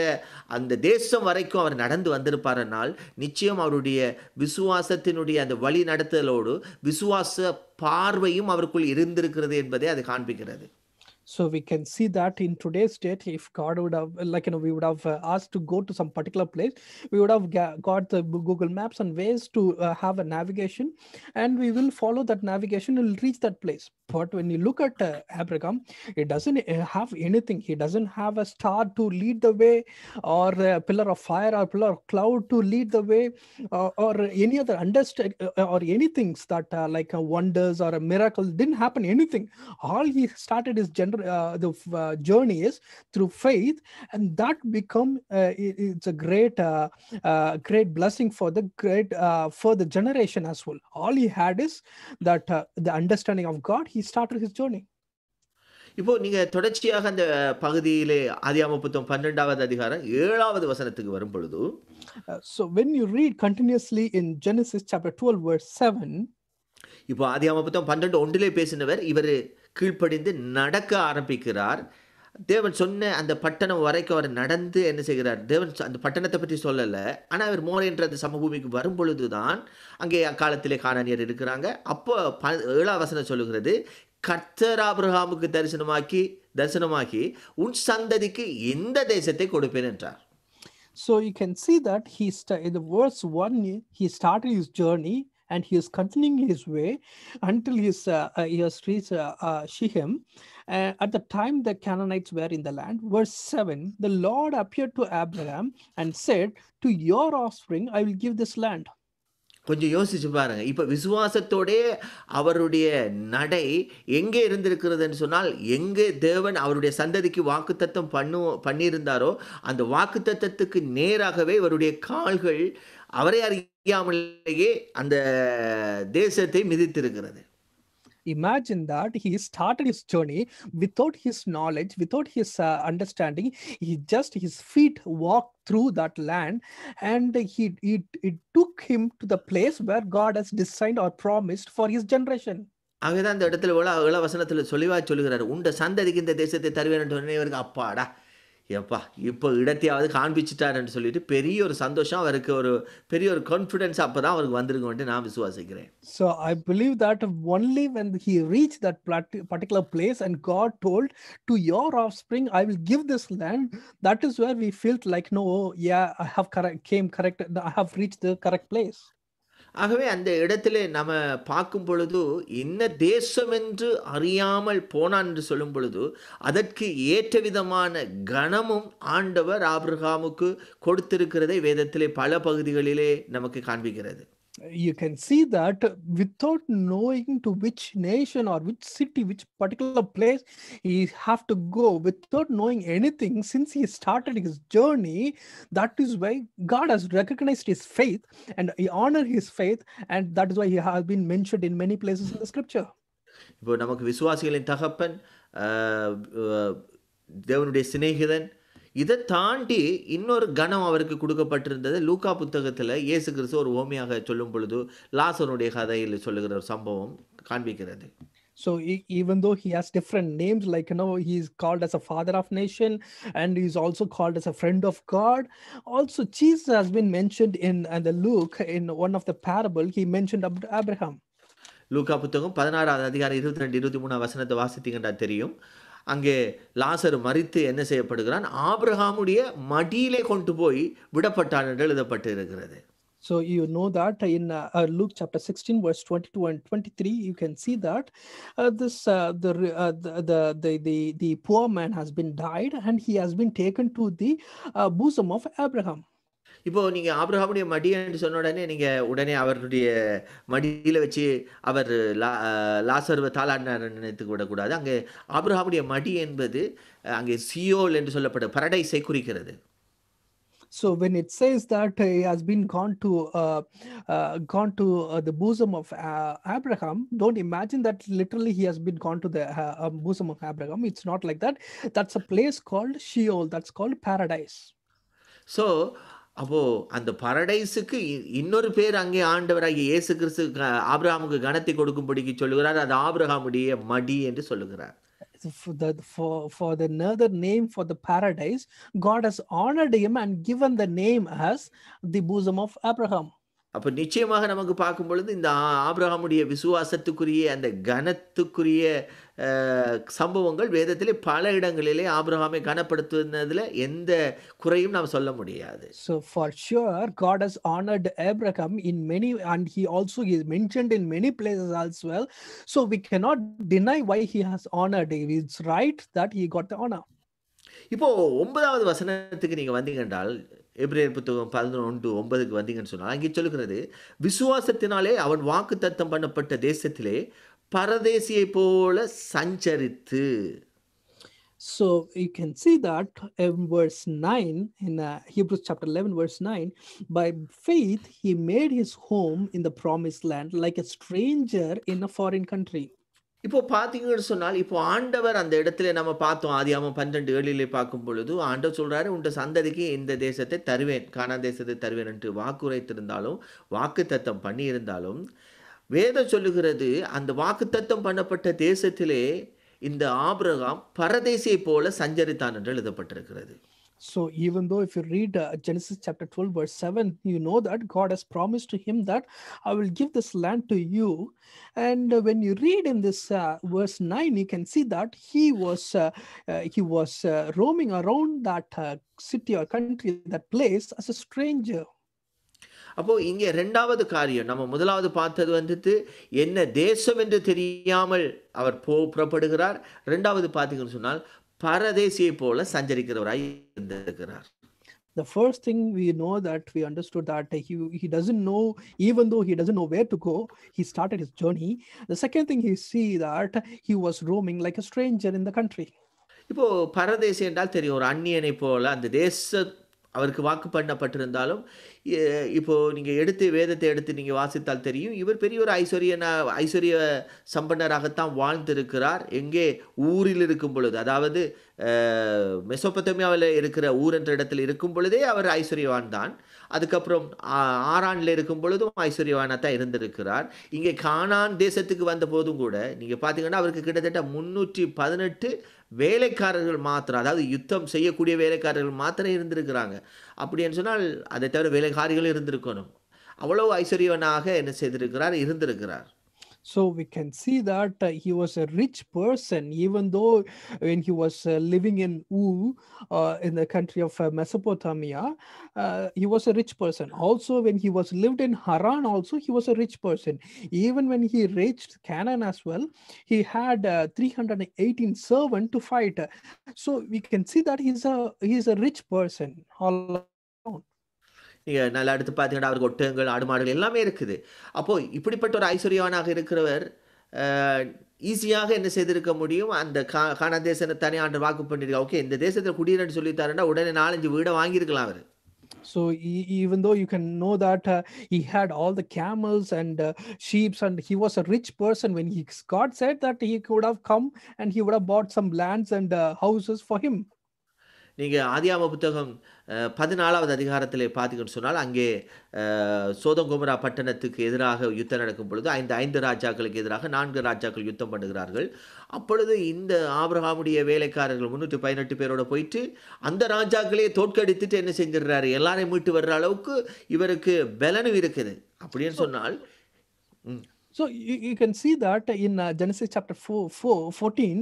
அந்த தேசம் வரைக்கும் அவர் நடந்து வந்திருப்பாரென்றால் நிச்சயம் அவருடைய விசுவாசத்தினுடைய அந்த வழி நடத்தலோடு விசுவாச பார்வையும் அவருக்குள் இருந்திருக்கிறது என்பதை அது காண்பிக்கிறது. So we can see that in today's date, if God would have, we would have asked to go to some particular place, we would have got the Google Maps and ways to have a navigation, and we will follow that navigation and we'll reach that place. But when you look at Abraham, he doesn't have anything. He doesn't have a star to lead the way, or a pillar of fire or pillar of cloud to lead the way, or any other or anything that wonders or a miracle. Didn't happen anything. All he started his journey is through faith, and that become it's a great blessing for the generation as well. All he had is that the understanding of God. He started his journey. இப்போ நீங்க தொடர்ச்சியாக அந்த பகுதியிலே ஆதியாகமம் புத்தகம் 12வது அதிகாரம் 7வது வசனத்துக்கு வரும் பொழுது, so when you read continuously in Genesis chapter 12 verse 7, இப்போ ஆதியாகமம் புத்தகம் 12:1 பேசினவர் இவர் கீழ்ப்படிந்து நடக்க ஆரம்பிக்கிறார். தேவன் சொன்ன அந்த பட்டணம் வரைக்கும் அவர் நடந்து என்ன செய்கிறார்? தேவன் அந்த பட்டணத்தை பற்றி சொல்லலை. ஆனால் அவர் மோரே என்ற அந்த சமபூமிக்கு வரும் பொழுது தான் அங்கே அக்காலத்திலே கானானியர் இருக்கிறாங்க. அப்போ 7வது வசனம் சொல்லுகிறது, கர்த்தர் ஆபிரகாமுக்கு தரிசனமாக்கி உன் சந்ததிக்கு இந்த தேசத்தை கொடுப்பேன் என்றார். So you can see that in the verse 1 he started his journey and he is continuing his way until he has reached Shechem. At the time the Canaanites were in the land. Verse 7, the Lord appeared to Abraham and said, to your offspring I will give this land. கொஞ்சம் யோசிச்சு பாருங்க. இப்போ விசுவாசத்தோடே அவருடைய நடை எங்கே இருந்திருக்கிறதுன்னு சொன்னால், எங்கே தேவன் அவருடைய சந்ததிக்கு வாக்குத்தத்தம் பண்ணியிருந்தாரோ அந்த வாக்குத்தத்தத்துக்கு நேராகவே இவருடைய கால்கள் அவரை அறியாமலேயே அந்த தேசத்தை மிதித்திருக்கிறது. Imagine that he started his journey without his knowledge, without his understanding. His feet walked through that land, and it took him to the place where God has designed or promised for his generation. ஆகதான் அந்த இடத்துல வசனத்தில் சொல்லுகிறார், உண்ட சந்ததிக்கு இந்த தேசத்தை தருவேன் என்று இவருக்கு அப்பாடா எப்பா இப்போ இடத்தையாவது காண்பிச்சுட்டாருன்னு சொல்லிட்டு பெரிய ஒரு சந்தோஷம் அவருக்கு, ஒரு பெரிய ஒரு கான்ஃபிடன்ஸ் அப்போ தான் அவருக்கு வந்திருக்கும்ட்டு நான் விசுவாசிக்கிறேன். So I believe that only when he reached that particular place and God told, to your offspring I will give this land, that is where we felt like, no, yeah, I have reached the correct place. ஆகவே அந்த இடத்திலே நம்ம பார்க்கும் பொழுது என்ன தேசம் என்று அறியாமல் போனான் என்று சொல்லும் பொழுது அதற்கு ஏற்ற விதமான கனமும் ஆண்டவர் ஆபிரகாமுக்கு கொடுத்திருக்கிறதை வேதத்திலே பல பகுதிகளிலே நமக்கு காண்பிக்கிறது. You can see that without knowing to which nation or which city, which particular place he have to go, without knowing anything, since he started his journey, that is why God has recognized his faith and he honored his faith, and that is why he has been mentioned in many places in the scripture. இப்போ நமக்கு விசுவாசிகளின் தகப்பன், தேவனுடைய சிநேகிதன், இதை தாண்டி இன்னொரு கணம் அவருக்கு கொடுக்கப்பட்டிருந்தது. லூக்கா புத்தகத்தில் இயேசு கிறிஸ்து ஒரு ஓமையாக சொல்லும் பொழுது லாசருடைய கதையில் சொல்லுகிற ஒரு சம்பவம் காண்பிக்கிறது. So even though he has different names, like he is called as a father of nation, and he is also called as a friend of God. Also Jesus has been mentioned in the Luke, in one of the parable he mentioned Abraham. லூக்கா புத்தகம் 16வது அதிகாரம் 22-23 வசனத்தை வாசித்தீங்கன்னா தெரியும். அங்கே லாசரு மரித்து என்ன செய்யப்படுகிறான்? ஆபிரகாமுடைய மடியிலே கொண்டு போய் விடப்பட்டான் என்று எழுதப்பட்டு இருக்கிறது. So you know that in Luke chapter 16 verse 22 and 23 you can see that the poor man has been died and he has been taken to the bosom of Abraham. இப்போ நீங்க ஆபிரகாமுடைய மடி என்று சொன்ன உடனே அவருடைய மடியில வச்சு அவர் லாசருவை தாளாடினார் நினைத்து விடக்கூடாது. அங்கே ஆபிரகாமுடைய மடி என்பது அங்கே சியோல் என்று சொல்லப்பட்ட பரடைஸை குறிக்கிறது. So when it says that he has been gone to the bosom of Abraham, don't imagine that literally he has been gone to the bosom of Abraham. It's not like that. That's a place called Sheol. That's called paradise. So அப்போ அந்த பரடைஸுக்கு இன்னொரு பேர் அங்கே ஆண்டவராகிய இயேசு கிறிஸ்து ஆபிரகாமுக்கு கனத்தை கொடுக்கும்படிக்கு சொல்லுகிறார். அது ஆபிரகாமுடைய மடி என்று சொல்லுகிறார். For the another name for the paradise, God has honored him and given the name as the bosom of Abraham. அப்போ நிச்சயமாக நமக்கு பார்க்கும் பொழுது இந்த ஆபிரகாமுடைய விசுவாசத்துக்குரிய அந்த கனத்துக்குரிய சம்பவங்கள் வேதத்திலே பல இடங்களிலே ஆபிரகாமை கனப்படுத்துவதில் எந்த குறையும் நாம் சொல்ல முடியாது. So for sure God has honored Abraham in many, and he also is mentioned in many places as well. So we cannot deny why he has honored him. It's right that he got the honor. இப்போ 9வது வசனத்துக்கு நீங்க வந்தீங்க என்றால், எபிரேயர் புத்தகம் 11:9 வந்தீங்கன்னு சொன்னால் அங்கே சொல்லுகிறது, விசுவாசத்தினாலே அவன் வாக்குத்தத்தம் பண்ணப்பட்ட தேசத்திலே பரதேசியை போல சஞ்சரித்து. So you can see that in verse 9 in Hebrews chapter 11 verse 9, by faith he made his home in the promised land like a stranger in a foreign country. இப்போ பார்த்தீங்கன்னு சொன்னால், இப்போ ஆண்டவர் அந்த இடத்துல நம்ம பார்த்தோம், ஆதியாகமம் 12:7 பார்க்கும் பொழுது ஆண்டவர் சொல்றாரு, உண்ட சந்ததிக்கு இந்த தேசத்தை தருவேன், கானான் தேசத்தை தருவேன் என்று வாக்குரைத்திருந்தாலும் வாக்குத்தத்தம் பண்ணி இருந்தாலும் வேதம் சொல்லுகிறது, அந்த வாக்குத்தத்தம் பண்ணப்பட்ட தேசத்திலே இந்த ஆபிரகாம் பரதேசியை போல சஞ்சரித்தான் என்று எழுதப்பட்டிருக்கிறது. So even though if you read Genesis chapter 12 verse 7, you know that God has promised to him that I will give this land to you. And when you read in this verse 9, you can see that he was roaming around that city or country, that place as a stranger. அப்போ இங்கே ரெண்டாவது காரியம், நம்ம முதலாவது பார்த்தது வந்துட்டு என்ன தேசம் என்று தெரியாமல் அவர் புறப்படுகிறார். ரெண்டாவது பார்த்தீங்கன்னு சொன்னால் பரதேசியை போல சஞ்சரிக்கிறவராய் இருந்திருக்கிறார். The first thing we know that we understood that he doesn't know, even though he doesn't know where to go, he started his journey. The second thing he see that he was roaming like a stranger in the country. இப்போ பரதேசி என்றால் தெரியும், ஒரு அந்நியனை போல அந்த தேச அவருக்கு வாக்கு பண்ணப்பட்டிருந்தாலும், இப்போ நீங்கள் வேதத்தை எடுத்து நீங்கள் வாசித்தால் தெரியும், இவர் பெரிய ஒரு ஐஸ்வர்ய சம்பன்னராகத்தான் வாழ்ந்திருக்கிறார். எங்கே ஊரில் இருக்கும் பொழுது, அதாவது மெசொப்பொத்தேமியாவில் இருக்கிற ஊர் என்ற இடத்தில் இருக்கும் பொழுதே அவர் ஐஸ்வர்யவான் தான். அதுக்கப்புறம் ஆரானில் இருக்கும் பொழுதும் ஐஸ்வர்யவானாக தான் இருந்திருக்கிறார். இங்கே கானான் தேசத்துக்கு வந்த போதும் கூட நீங்கள் பார்த்தீங்கன்னா அவருக்கு கிட்டத்தட்ட 318 வேலைக்காரர்கள் மாத்திரம், அதாவது யுத்தம் செய்யக்கூடிய வேலைக்காரர்கள் மாத்திரம் இருந்திருக்கிறாங்க. அப்படின்னு சொன்னால் அதை தவிர வேலைக்காரிகள் இருந்திருக்கணும். அவ்வளவு ஐஸ்வர்யவனாக என்ன செய்திருக்கிறார், இருந்திருக்கிறார். So we can see that he was a rich person, even though when he was living in Ur, in the country of Mesopotamia, he was a rich person. Also, when he was lived in Haran, also he was a rich person. Even when he reached Canaan as well, he had 318 servants to fight. So we can see that he's a rich person all around. நீங்கள் நல்லா எடுத்து பார்த்தீங்கன்னா அவருக்கு ஒட்டகங்கள், ஆடு மாடுகள் எல்லாமே இருக்குது. அப்போது இப்படிப்பட்ட ஒரு ஐஸ்வர்யவானாக இருக்கிறவர் ஈஸியாக என்ன செய்திருக்க முடியும், அந்த கானான் தேசத்தை தனி ஆண்டு வாக்கு பண்ணியிருக்கா, ஓகே இந்த தேசத்தில் குடியிருன்னு சொல்லித்தாருன்னா உடனே 4-5 வீடை வாங்கியிருக்கலாம் அவர். So even though you can know that he had all the camels and sheep, and he was a rich person, when God said that he could have come and he would have bought some lands and houses for him. நீங்கள் ஆதியாகம புத்தகம் 14வது அதிகாரத்தில் பார்த்தீங்கன்னு சொன்னால், அங்கே Sodom Gomorrah பட்டணத்துக்கு எதிராக யுத்தம் நடக்கும் பொழுது 5 ராஜாக்களுக்கு எதிராக 4 ராஜாக்கள் யுத்தம் பண்ணுகிறார்கள். அப்பொழுது இந்த ஆபிரகாமுடைய வேலைக்காரர்கள் 318 பேரோட போயிட்டு அந்த ராஜாக்களே தோற்கடித்துட்டு என்ன செஞ்சிடறாரு, எல்லாரையும் மீட்டு வர்ற அளவுக்கு இவருக்கு பலனும் இருக்குது. அப்படின்னு சொன்னால் So you can see that in Genesis chapter 14,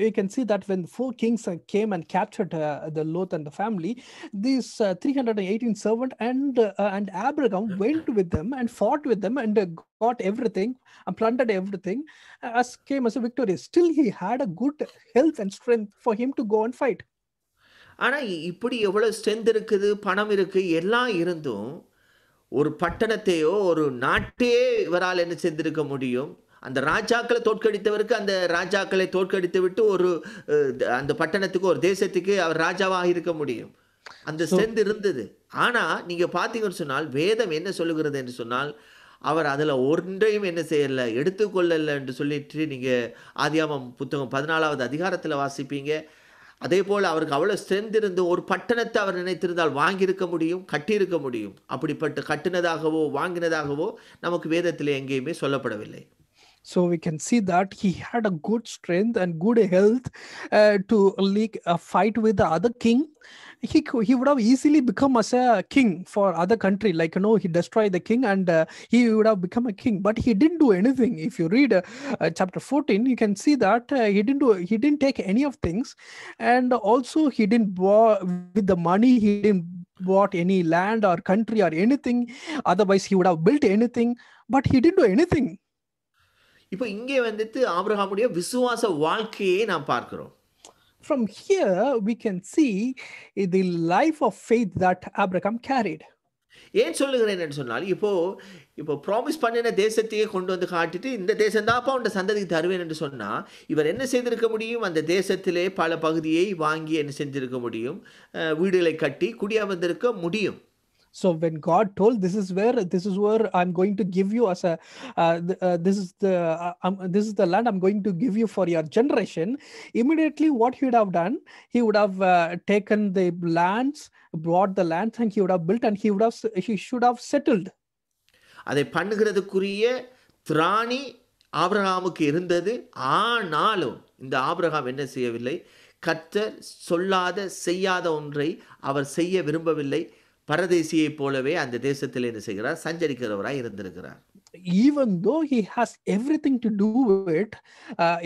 you can see that when 4 kings came and captured the Lot and the family, these 318 servants and Abraham went with them and fought with them and got everything and plundered everything, came as a victorious. Still he had a good health and strength for him to go and fight. ஆனால் இப்படி எவ்வளோ strength இருக்குது, பணம் இருக்குது, எல்லாம் இருந்தும் ஒரு பட்டணத்தையோ ஒரு நாட்டையே இவரால் என்ன செஞ்சிருக்க முடியும், அந்த ராஜாக்களை தோற்கடித்தவருக்கு அந்த ராஜாக்களை தோற்கடித்து விட்டு ஒரு அந்த பட்டணத்துக்கு ஒரு தேசத்துக்கு அவர் ராஜாவாக இருக்க முடியும். அந்த ஸ்ட்ரென்த் இருந்தது. ஆனா நீங்க பார்த்தீங்கன்னு சொன்னால் வேதம் என்ன சொல்லுகிறது என்று சொன்னால் அவர் அதில் ஒன்றையும் என்ன செய்யலை எடுத்துக்கொள்ளலை என்று சொல்லிட்டு நீங்கள் ஆதியாகமம் புத்தகம் 14வது அதிகாரத்தில் வாசிப்பீங்க. அதே போல் அவருக்கு அவ்வளோ ஸ்ட்ரென்த் இருந்து ஒரு பட்டணத்தை அவர் நினைத்திருந்தால் வாங்கியிருக்க முடியும், கட்டியிருக்க முடியும். அப்படிப்பட்ட கட்டினதாகவோ வாங்கினதாகவோ நமக்கு வேதத்தில் எங்கேயுமே சொல்லப்படவில்லை. So we can see that he had a good strength and good health to fight with the other king. He would have easily become as a king for other country, like he destroyed the king and he would have become a king, but he didn't do anything. If you read chapter 14, you can see that he didn't take any of things, and also he didn't with the money, he didn't bought any land or country or anything. Otherwise he would have built anything, but he didn't do anything. இப்போ இங்கே வந்துட்டு ஆபிரகாமுடைய விசுவாச வாழ்க்கையை நாம் பார்க்கிறோம். From here we can see the life of faith that Abraham carried. ஏன் சொல்லுகிறேன் என்று சொன்னால் இப்போ ப்ராமிஸ் பண்ணின தேசத்தையே கொண்டு வந்து காட்டிட்டு இந்த தேசம் தான் அப்பா உண்ட சந்ததிக்கு தருவேன் என்று சொன்னால் இவர் என்ன செய்திருக்க முடியும்? அந்த தேசத்திலே பல பகுதியை வாங்கி என்ன செஞ்சிருக்க முடியும்? வீடுகளை கட்டி குடியமர்ந்திருக்க முடியும். So when God told this is where I'm going to give you as a this is the land I'm going to give you for your generation, immediately what he would have done, he would have taken the lands, bought the lands, and he would have built, and he should have settled. அதை பண்ணுகிறதுக்குரிய திராணி ஆபிரகாமுக்கு இருந்தது. ஆனாலும் இந்த Abraham என்ன செய்யவில்லை? கர்த்தர் சொல்லாத செய்யாத ஒன்றை அவர் செய்ய விரும்பவில்லை. பரதேசியை போலவே அந்த தேசத்தில் என்ன செய்கிறார்? சஞ்சரிக்கிறவராய் இருந்திருக்கிறார். Even though he has everything to do it,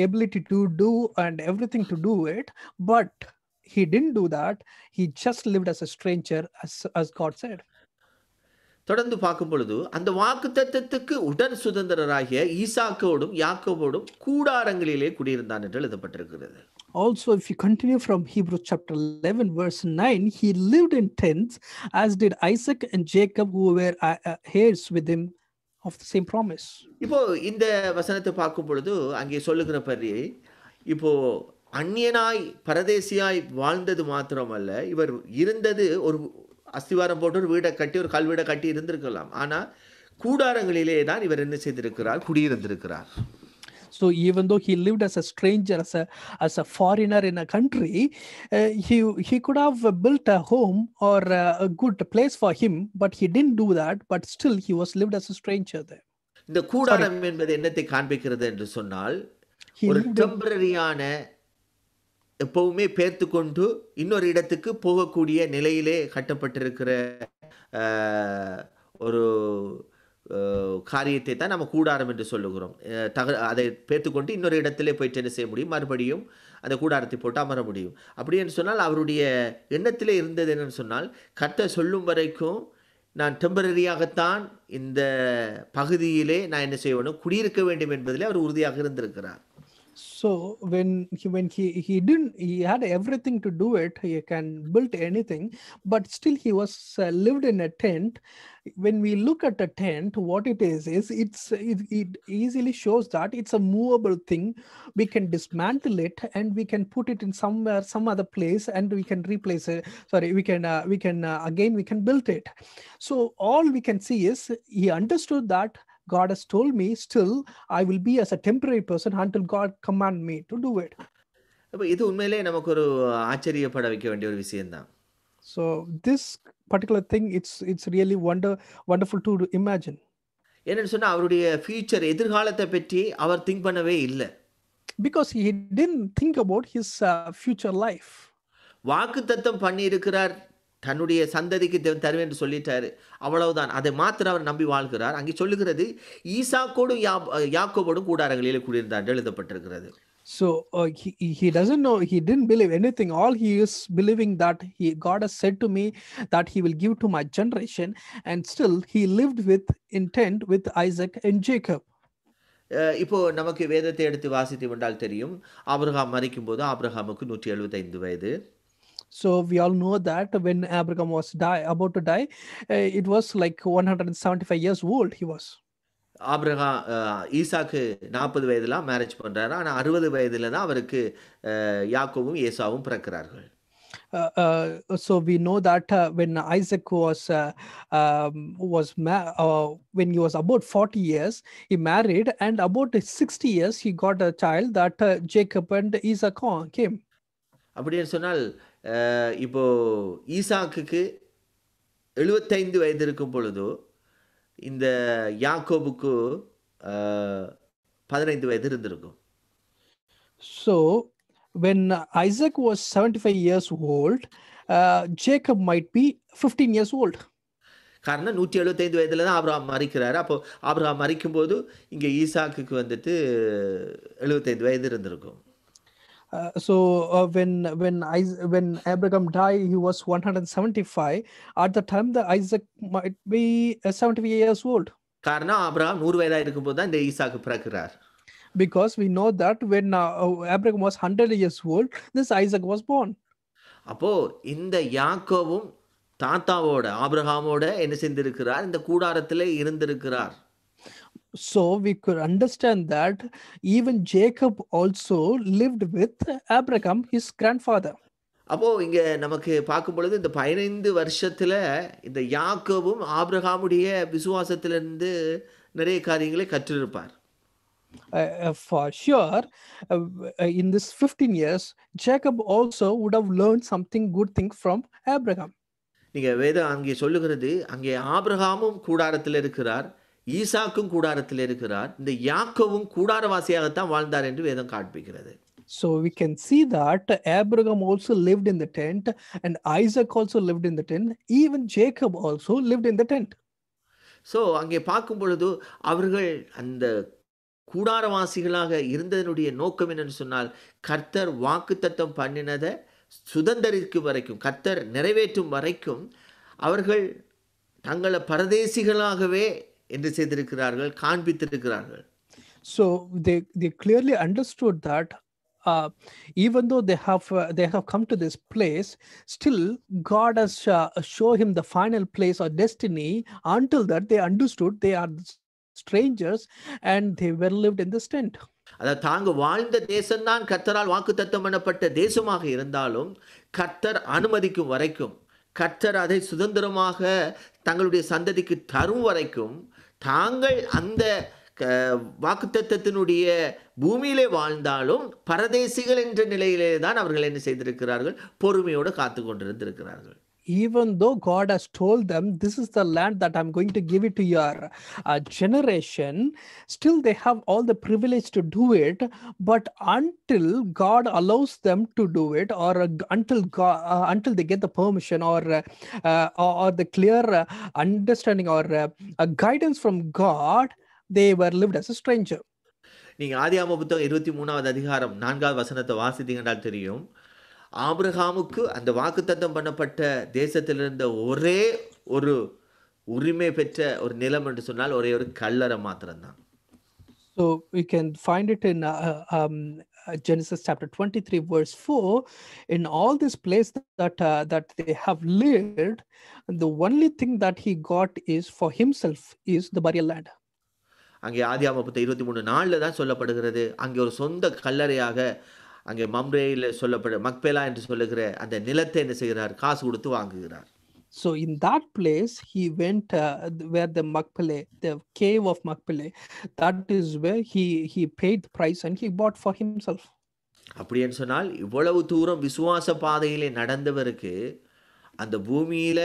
ability to do and everything to do it, but he didn't do that. He just lived as a stranger, as God said. தொடர்ந்து பார்க்கும் பொழுது அந்த வாக்குத்தத்தத்துக்கு உடன் சுதந்திரராகிய ஈசாக்கோடும் யாக்கோபோடும் கூடாரங்களிலே குடியிருந்தான் என்று எழுதப்பட்டிருக்கிறது. Also, if you continue from Hebrews chapter 11 verse 9, he lived in tents, as did Isaac and Jacob, who were heirs with him of the same promise. இப்போ இந்த வசனத்தை பார்க்கும் பொழுது அங்கே சொல்லுகிறபடி இப்போ அந்நியனாய் பரதேசியாய் வாழ்ந்தது மாத்திரமல்ல, இவர் இருந்தது ஒரு அஸ்திவாரம் போட்டு ஒரு வீடை கட்டி ஒரு கல்வீடை கட்டி இருந்திருக்கலாம். ஆனால் கூடாரங்களிலே தான் இவர் என்ன செய்திருக்கிறார்? குடியிருந்திருக்கிறார். So even though he lived as a stranger, as a foreigner in a country, he could have built a home or a good place for him, but he didn't do that. But still, he was lived as a stranger there. இந்த கூடாரம் என்பது என்னத்தை காண்பிக்கிறது என்று சொன்னால், ஒரு டெம்பரரியான எப்பவுமே பேர்த்து கொண்டு இன்னொரு இடத்துக்கு போகக்கூடிய நிலையிலே கட்டப்பட்டிருக்கிற ஒரு காரியத்தை தான் நம்ம கூடாரம் என்று சொல்லுகிறோம். அதை பேர்த்துக்கொண்டு இன்னொரு இடத்திலே போயிட்டு என்ன செய்ய முடியும்? மறுபடியும் அந்த கூடாரத்தை போட்டு அமர முடியும். அப்படி என்று சொன்னால் அவருடைய எண்ணத்திலே இருந்தது என்னன்னு சொன்னால், கர்த்தர் சொல்லும் வரைக்கும் நான் டெம்பரரியாகத்தான் இந்த பகுதியிலே நான் என்ன செய்யணும்? குடியிருக்க வேண்டும் என்பதிலே அவர் உறுதியாக இருந்திருக்கிறார். So when he had everything to do it, he can build anything, but still he was lived in a tent. When we look at a tent, what it is it easily shows that it's a movable thing. We can dismantle it and we can put it in somewhere, some other place, and we can replace it. We can build it. So all we can see is he understood that God has told me, still I will be as a temporary person until God command me to do it. இது உண்மையிலே நமக்கு ஒரு ஆச்சரியப்பட வைக்க வேண்டிய ஒரு விஷயம்தான். So this particular thing, it's really wonderful to imagine. என்னன்னு சொன்னா அவருடைய ஃபியூச்சர் எதிர்காலத்தை பற்றி அவர் திங்க் பண்ணவே இல்லை. Because he didn't think about his future life. வாக்குத்தத்தம் பண்ணி இருக்கிறார், தன்னுடைய சந்ததிக்கு தருவேன் என்று சொல்லிட்டாரு, அவ்வளவுதான். அதை மாத்திரம் அவர் நம்பி வாழ்கிறார். அங்கே சொல்லுகிறது ஈசாக்கோடும் யாக்கோபோடும் கூடாரங்களிலே குடியிருந்தார் என்று எழுதப்பட்டிருக்கிறது. So he doesn't know, he didn't believe anything. All he is believing that God has said to me that he will give to my generation, and still he lived intent with Isaac and Jacob. இப்போ நமக்கு வேதத்தை எடுத்து வாசித்து கொண்டால் தெரியும், Abraham மரிக்கும் போது ஆபிரகாமுக்கு 175 வயது. So we all know that when Abraham was about to die, it was like 175 years old he was. ஈசாக்கு 40 வயதுல மேரேஜ் பண்றாரு. ஆனா 60 வயதுல தான் அவருக்கு யாக்கோபும் ஏசாவும் பிறக்கிறார்கள். So we know that when Isaac when he was about 40 years, he married, and about 60 years he got a child that Jacob and Isaac came. அப்படின்னு சொன்னால் இப்போ ஈசாக்குக்கு 75 வயது இருக்கும் பொழுது இந்த யாக்கோபுக்கு 15 வயது இருந்திருக்கும். So when Isaac was 75 years old, Jacob might be 15 years old. காரணம் 175 வயதுல தான் ஆபிரகாம் மரிக்கிறாரு. அப்போ ஆபிரகாம் மரிக்கும்போது இங்கே ஈசாக்குக்கு வந்துட்டு 75 வயது இருந்திருக்கும். So when Abraham died, he was 175. At the time, the Isaac might be 75 years old. காரணம் ஆபிரகாம் 100 வயதா இருக்கும்போது தான் இந்த ஈசாக்கு பிறக்கிறார். Because we know that when Abraham was 100 years old, this Isaac was born. அப்போ இந்த யாக்கோவும் தாத்தாவோட ஆபிரகாமோட என்ன செஞ்சிருக்கிறார்? இந்த கூடாரத்திலே இருந்திருக்கிறார். So we could understand that even Jacob also lived with Abraham, his grandfather. அப்போ இங்க நமக்கு பார்க்கும் பொழுது இந்த 15 வருஷத்துல இந்த யாக்கோவும் ஆபிரகாமுடைய விசுவாசத்திலிருந்து நிறைய காரியங்களை கற்றிருப்பார். For sure, in this 15 years, Jacob also would have learned something good thing from Abraham. நீங்க வேதம் அங்கே சொல்லுகிறது, அங்கே ஆபிரகாமும் கூடாரத்தில் இருக்கிறார், ஈசாக்கும் கூடாரத்தில் இருக்கிறார், இந்த யாக்கோவும் கூடாரவாசியாகத்தான் வாழ்ந்தார் என்று வேதம் காண்பிக்கிறது. So we can see that Abraham also lived in the tent, and Isaac also lived in the tent. Even Jacob also lived in the tent. So அங்கே பார்க்கும் பொழுது அவர்கள் அந்த கூடாரவாசிகளாக இருந்ததனுடைய நோக்கம் என்னன்னு சொன்னால், கர்த்தர் வாக்குத்தத்தம் பண்ணினதை சுதந்தரிக்கும் வரைக்கும், கர்த்தர் நிறைவேற்றும் வரைக்கும் அவர்கள் தங்களை பரதேசிகளாகவே என்று செய்திருக்கிறார்கள், காண்பித்திருக்கிறார்கள். So they clearly understood that even though they have come to this place, still God has shown him the final place or destiny. Until that, they understood they are strangers and they were lived in this tent. அதாவது தாங்க வாழ்ந்த தேசம்தான் கர்த்தரால் வாக்குத்தத்தம் பண்ணப்பட்ட தேசமாக இருந்தாலும், கர்த்தர் அனுமதிக்கும் வரைக்கும், கர்த்தர் அதை சுதந்திரமாக தங்களுடைய சந்ததிக்கு தரும் வரைக்கும் தாங்கள் அந்த வாக்குத்தத்தத்தினுடைய பூமியிலே வாழ்ந்தாலும் பரதேசிகள் என்ற நிலையிலே தான் அவர்கள் என்ன செய்திருக்கிறார்கள்? பொறுமையோடு காத்து கொண்டிருந்திருக்கிறார்கள். Even though God has told them, this is the land that I'm going to give it to your generation, still they have all the privilege to do it. But until God allows them to do it, or until they get the permission or the clear understanding or guidance from God, they were lived as a stranger. நீங்க ஆதியாகம புத்தகம் 23வது அதிகாரம் 4வது வசனத்தை வாசித்தீங்கன்றால் தெரியும், ஆபிரகாமுக்கு அந்த வாக்குத்தத்தம் பண்ணப்பட்ட தேசத்தில் இருந்த ஒரே ஒரு உரிமை பெற்ற ஒரு நிலம் என்று சொன்னால் ஒரே ஒரு கல்லறை மாத்திரம்தான். So we can find it in Genesis chapter 23 verse 4. In all this place that they have lived, the only thing that he got is for himself is the burial land. அங்கே ஆதியாகம புத்தகம் 23:4 தான் சொல்லப்படுகிறது, அங்கே ஒரு சொந்த கல்லறையாக அங்கே மம்ரேயில் சொல்லப்பட மக்பேலா என்று சொல்லுகிற அந்த நிலத்தை என்ன செய்கிறார்? காசு கொடுத்து வாங்குகிறார். So in that place he went where the Makpele, the cave of Makpele, that is where he paid the price and he bought for himself. அப்படின்னு சொன்னால் இவ்வளவு தூரம் விசுவாச பாதையிலே நடந்தவருக்கு அந்த பூமியில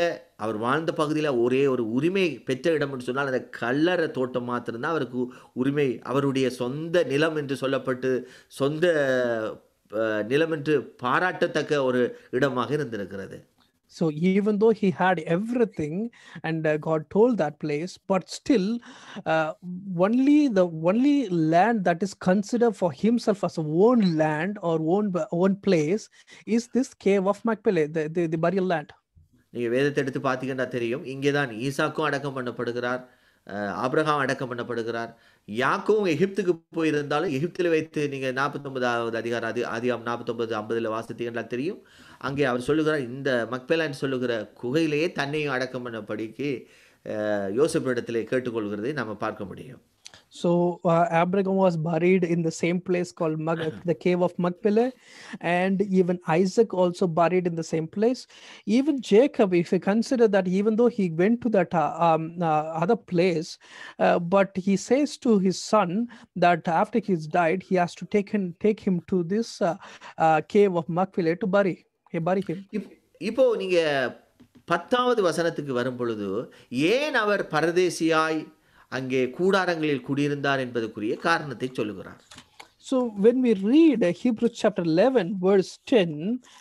அவர் வாழ்ந்த பகுதியில் ஒரே ஒரு உரிமை பெற்ற இடம் என்று சொன்னால் அந்த கல்லறை தோட்டம் மாத்திரம்தான் அவருக்கு உரிமை, அவருடைய சொந்த நிலம் என்று சொல்லப்பட்டு சொந்த நிலம் என்று பாராட்டத்தக்க ஒரு இடமாக இருந்திருக்கிறது. So even though he had everything and God told that place, but still only land that is considered for himself as a own land or own place is this cave of Makpele, the burial land. நீங்கள் வேதத்தை எடுத்து பார்த்தீங்கன்னா தெரியும், இங்கே தான் ஈசாக்கும் அடக்கம் பண்ணப்படுகிறார், Abraham அடக்கம் பண்ணப்படுகிறார். யாக்கோவும் எகிப்துக்கு போயிருந்தாலும் எகிப்தில் வைத்து நீங்கள் 49வது அதிகாரம் ஆதியாகமம் 49:50 வாசித்தீங்கன்னா தெரியும், அங்கே அவர் சொல்லுகிறார் இந்த மக்பேலா என்று சொல்லுகிற குகையிலேயே தன்னையும் அடக்கம் பண்ணபடிக்கு யோசேப்பு இடத்திலே கேட்டுக்கொள்கிறதை நாம் பார்க்க முடியும். So Abraham was buried in the same place called the cave of Machpelah, and even Isaac also buried in the same place. Even Jacob, if you consider that, even though he went to that other place, but he says to his son that after he's died, he has to take him to this cave of Machpelah to bury him. இப்போ நீங்க 10வது வசனத்துக்கு வரும் பொழுது ஏன் அவர் பரதேசியாய் அங்கே கூடாரங்களில் குடியிருந்தார் என்பதற்குரிய காரணத்தை சொல்லுகிறார். So when we read Hebrews chapter 11 verse 10,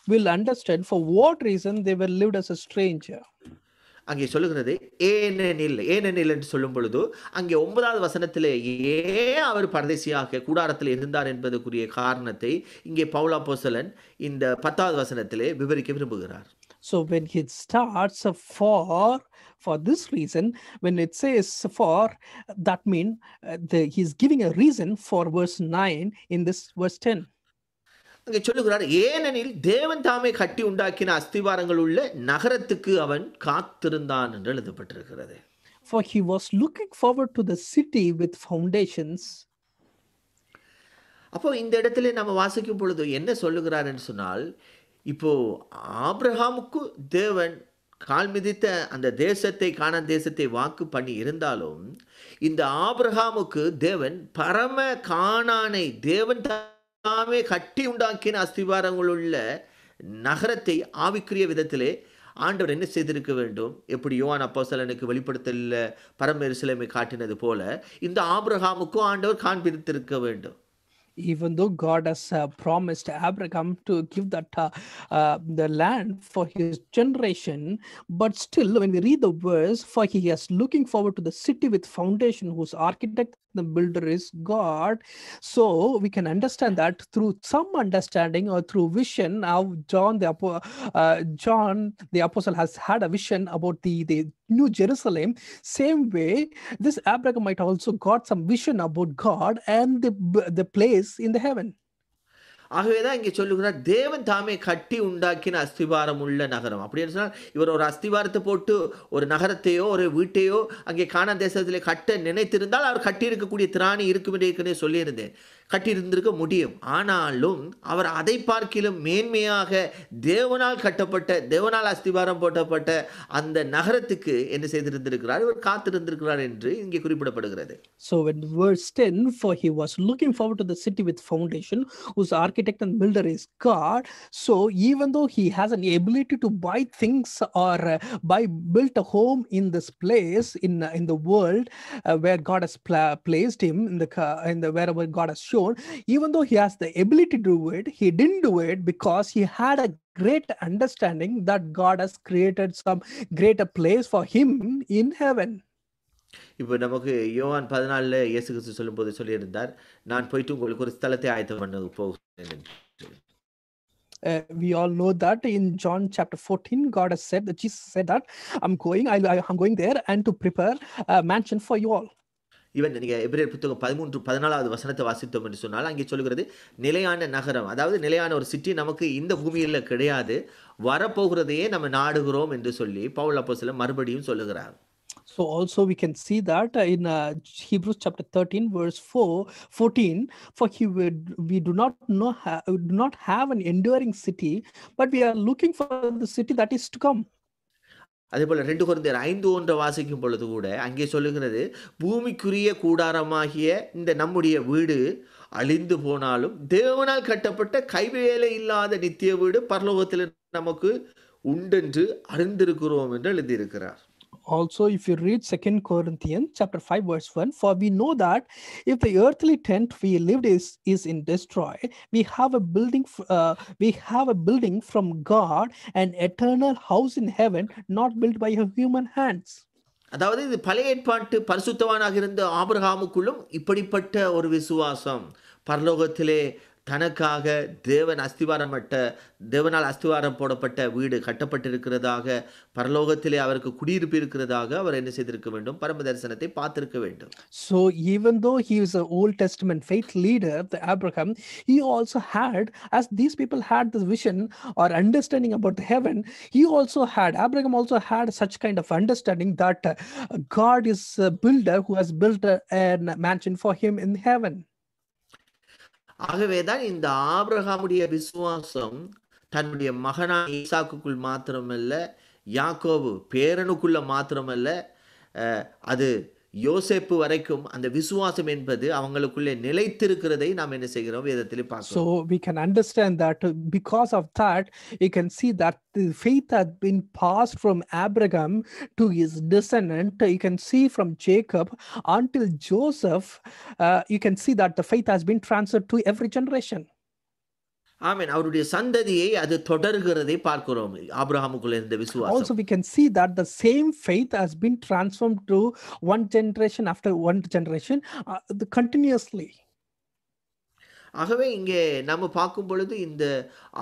we'll understand for what reason they were lived as a stranger. அங்கே சொல்லுகிறது ஏனெனில் என்று சொல்லும் பொழுது அங்கே 9வது வசனத்திலே ஏன் அவர் பரதேசியாக கூடாரத்தில் இருந்தார் என்பதற்குரிய காரணத்தை இங்கே பவுல் அப்போஸ்தலன் இந்த 10வது வசனத்திலே விவரிக்க விரும்புகிறார். So when he starts for this reason, when it says for, that means he's giving a reason for verse 9 in this verse 10. அங்கே சொல்லுகிறார் ஏனெனில் தேவன் தாமே கட்டி உண்டாக்கின அஸ்திவாரங்கள் உள்ள நகரத்துக்கு அவன் காத்திருந்தான் என்று எழுதப்பட்டிருக்கிறது. For he was looking forward to the city with foundations. அப்போ இந்த இடத்துல நம்ம வாசிக்கும் பொழுது என்ன சொல்லுகிறார் என்று சொன்னால், இப்போ ஆபிரகாமுக்கு தேவன் கால் மிதித்த அந்த தேசத்தை, கானான் தேசத்தை வாக்கு பண்ணி இருந்தாலும், இந்த ஆபிரகாமுக்கு தேவன் பரம கானானை தேவன் தாமே கட்டி உண்டாக்கின அஸ்திவாரங்கள் உள்ள நகரத்தை ஆவிக்குரிய விதத்திலே ஆண்டவர் என்ன செய்திருக்க வேண்டும்? எப்படி யோவான் அப்போஸ்தலனுக்கு வெளிப்படுத்தலில் பரம எருசலேமை காட்டினது போல இந்த ஆபிரகாமுக்கும் ஆண்டவர் காண்பித்திருக்க வேண்டும். Even though God has promised Abraham to give that the land for his generation, but still when we read the verse, for he is looking forward to the city with foundation, whose architect the builder is God. So we can understand that through some understanding or through vision. Now John the apostle has had a vision about the New Jerusalem. Same way, this Abraham might also got some vision about God and the place in the heaven. ஆகவேதான் இங்கே சொல்லுகிறார் தேவன் தாமே கட்டி உண்டாக்கின அஸ்திவாரம் உள்ள நகரம். அப்படின்னு சொன்னால் இவர் ஒரு அஸ்திவாரத்தை போட்டு ஒரு நகரத்தையோ ஒரு வீட்டையோ அங்கே கானான் தேசத்திலே கட்ட நினைத்திருந்தால் அவர் கட்டியிருக்கக்கூடிய திராணி இருக்கும் என்று ஏற்கனவே சொல்லியிருந்தேன், கட்டியிருந்திருக்க முடியும். ஆனாலும் அவர் அதை பார்க்கிலும் மேன்மையாக தேவனால் கட்டப்பட்ட, தேவனால் அஸ்திவாரம் போட்டப்பட்ட அந்த நகரத்துக்கு என்ன செய்திருந்திருக்கிறார்? இவர் காத்திருந்திருக்கிறார் என்று இங்கே குறிப்பிடப்படுகிறது. So when verse 10, for he was looking forward to the city with foundation, whose architect and builder is God. So even though he has an ability to buy things or built a home in this place in the world where God has placed him in the wherever God has shown, even though he has the ability to do it, he didn't do it because he had a great understanding that God has created some greater place for him in heaven. இப்போ நமக்கு யோவான் 14 இயேசு கிறிஸ்து சொல்லும்போது சொல்லியிருந்தார், நான் போயிட்டு உங்களுக்கு ஒரு ஸ்தலத்தை ஆயத்தம் பண்ண போகிறேன். We all know that in John chapter 14, God has said that Jesus said that I'm going there and to prepare a mansion for you all. Even நீங்கள் எபிரேயர் புத்தகம் 13-14வது வசனத்தை வாசித்தோம் என்று சொன்னால் அங்கே சொல்லுகிறது நிலையான நகரம், அதாவது நிலையான ஒரு சிட்டி நமக்கு இந்த பூமியில் கிடையாது, வரப்போகிறதையே நம்ம நாடுகிறோம் என்று சொல்லி பவுல் அப்போஸ்தலன் மறுபடியும் சொல்லுகிறார். So also we can see that in Hebrews chapter 13 verse 14, for we do not have an enduring city, but we are looking for the city that is to come. அதே போல் 2 கொரிந்தியர் 5:1 வாசிக்கும் பொழுது கூட அங்கே சொல்லுகிறது, பூமிக்குரிய கூடாரமாகிய இந்த நம்முடைய வீடு அழிந்து போனாலும் தேவனால் கட்டப்பட்ட கைவேலை இல்லாத நித்திய வீடு பரலோகத்தில் நமக்கு உண்டென்று அறிந்திருக்கிறோம் என்று எழுதியிருக்கிறார். Also, if you read 2 Corinthians chapter 5 verse 1, for we know that if the earthly tent we lived is in destroy, we have a building from God, an eternal house in heaven, not built by human hands. அதாவது இது பழைய ஏற்பாட்டு பரிசுத்தவானாக இருந்த ஆபிரகாமுக்குள்ளும் இப்படிப்பட்ட ஒரு விசுவாசம், பரலோகத்திலே தனக்காக தேவனால் அஸ்திவாரம் போடப்பட்ட வீடு கட்டப்பட்டிருக்கிறதாக, பரலோகத்திலே அவருக்கு குடியிருப்பு இருக்கிறதாக அவர் என்ன செய்திருக்க வேண்டும்? பரம தரிசனத்தை பார்த்திருக்க வேண்டும். So even though he is an Old Testament faith leader, the Abraham, he also had, as these people had this vision or understanding about heaven, Abraham also had such kind of understanding that God is a builder who has built a mansion for him in heaven. ஆகவேதான் இந்த ஆபிரகாமுடைய விசுவாசம் தன்னுடைய மகனான ஈசாக்குக்குள் மாத்திரமல்ல, யாக்கோபு பேரனுக்குள்ள மாத்திரமல்ல, அது யோசேப்பு வரைக்கும் அந்த விசுவாசம் என்பது அவங்களுக்குள்ளே நிலைத்திருக்கிறதை நாம் என்ன செய்கிறோம்? வேதத்திலே பார்க்கிறோம். So we can understand that because of that, you can see that the faith had been passed from Abraham to his descendant. You can see from Jacob until Joseph. You can see that the faith has been transferred to every generation. ஆமென். அவருடைய சந்ததியை அது தொடர்கிறதை பார்க்கிறோம். ஆபிரகாமுக்குள்ள இருந்த விசுவாசம். Also we can see that the same faith has been transformed to one generation after one generation continuously. ஆகவே இங்கே நம்ம பார்க்கும் பொழுது இந்த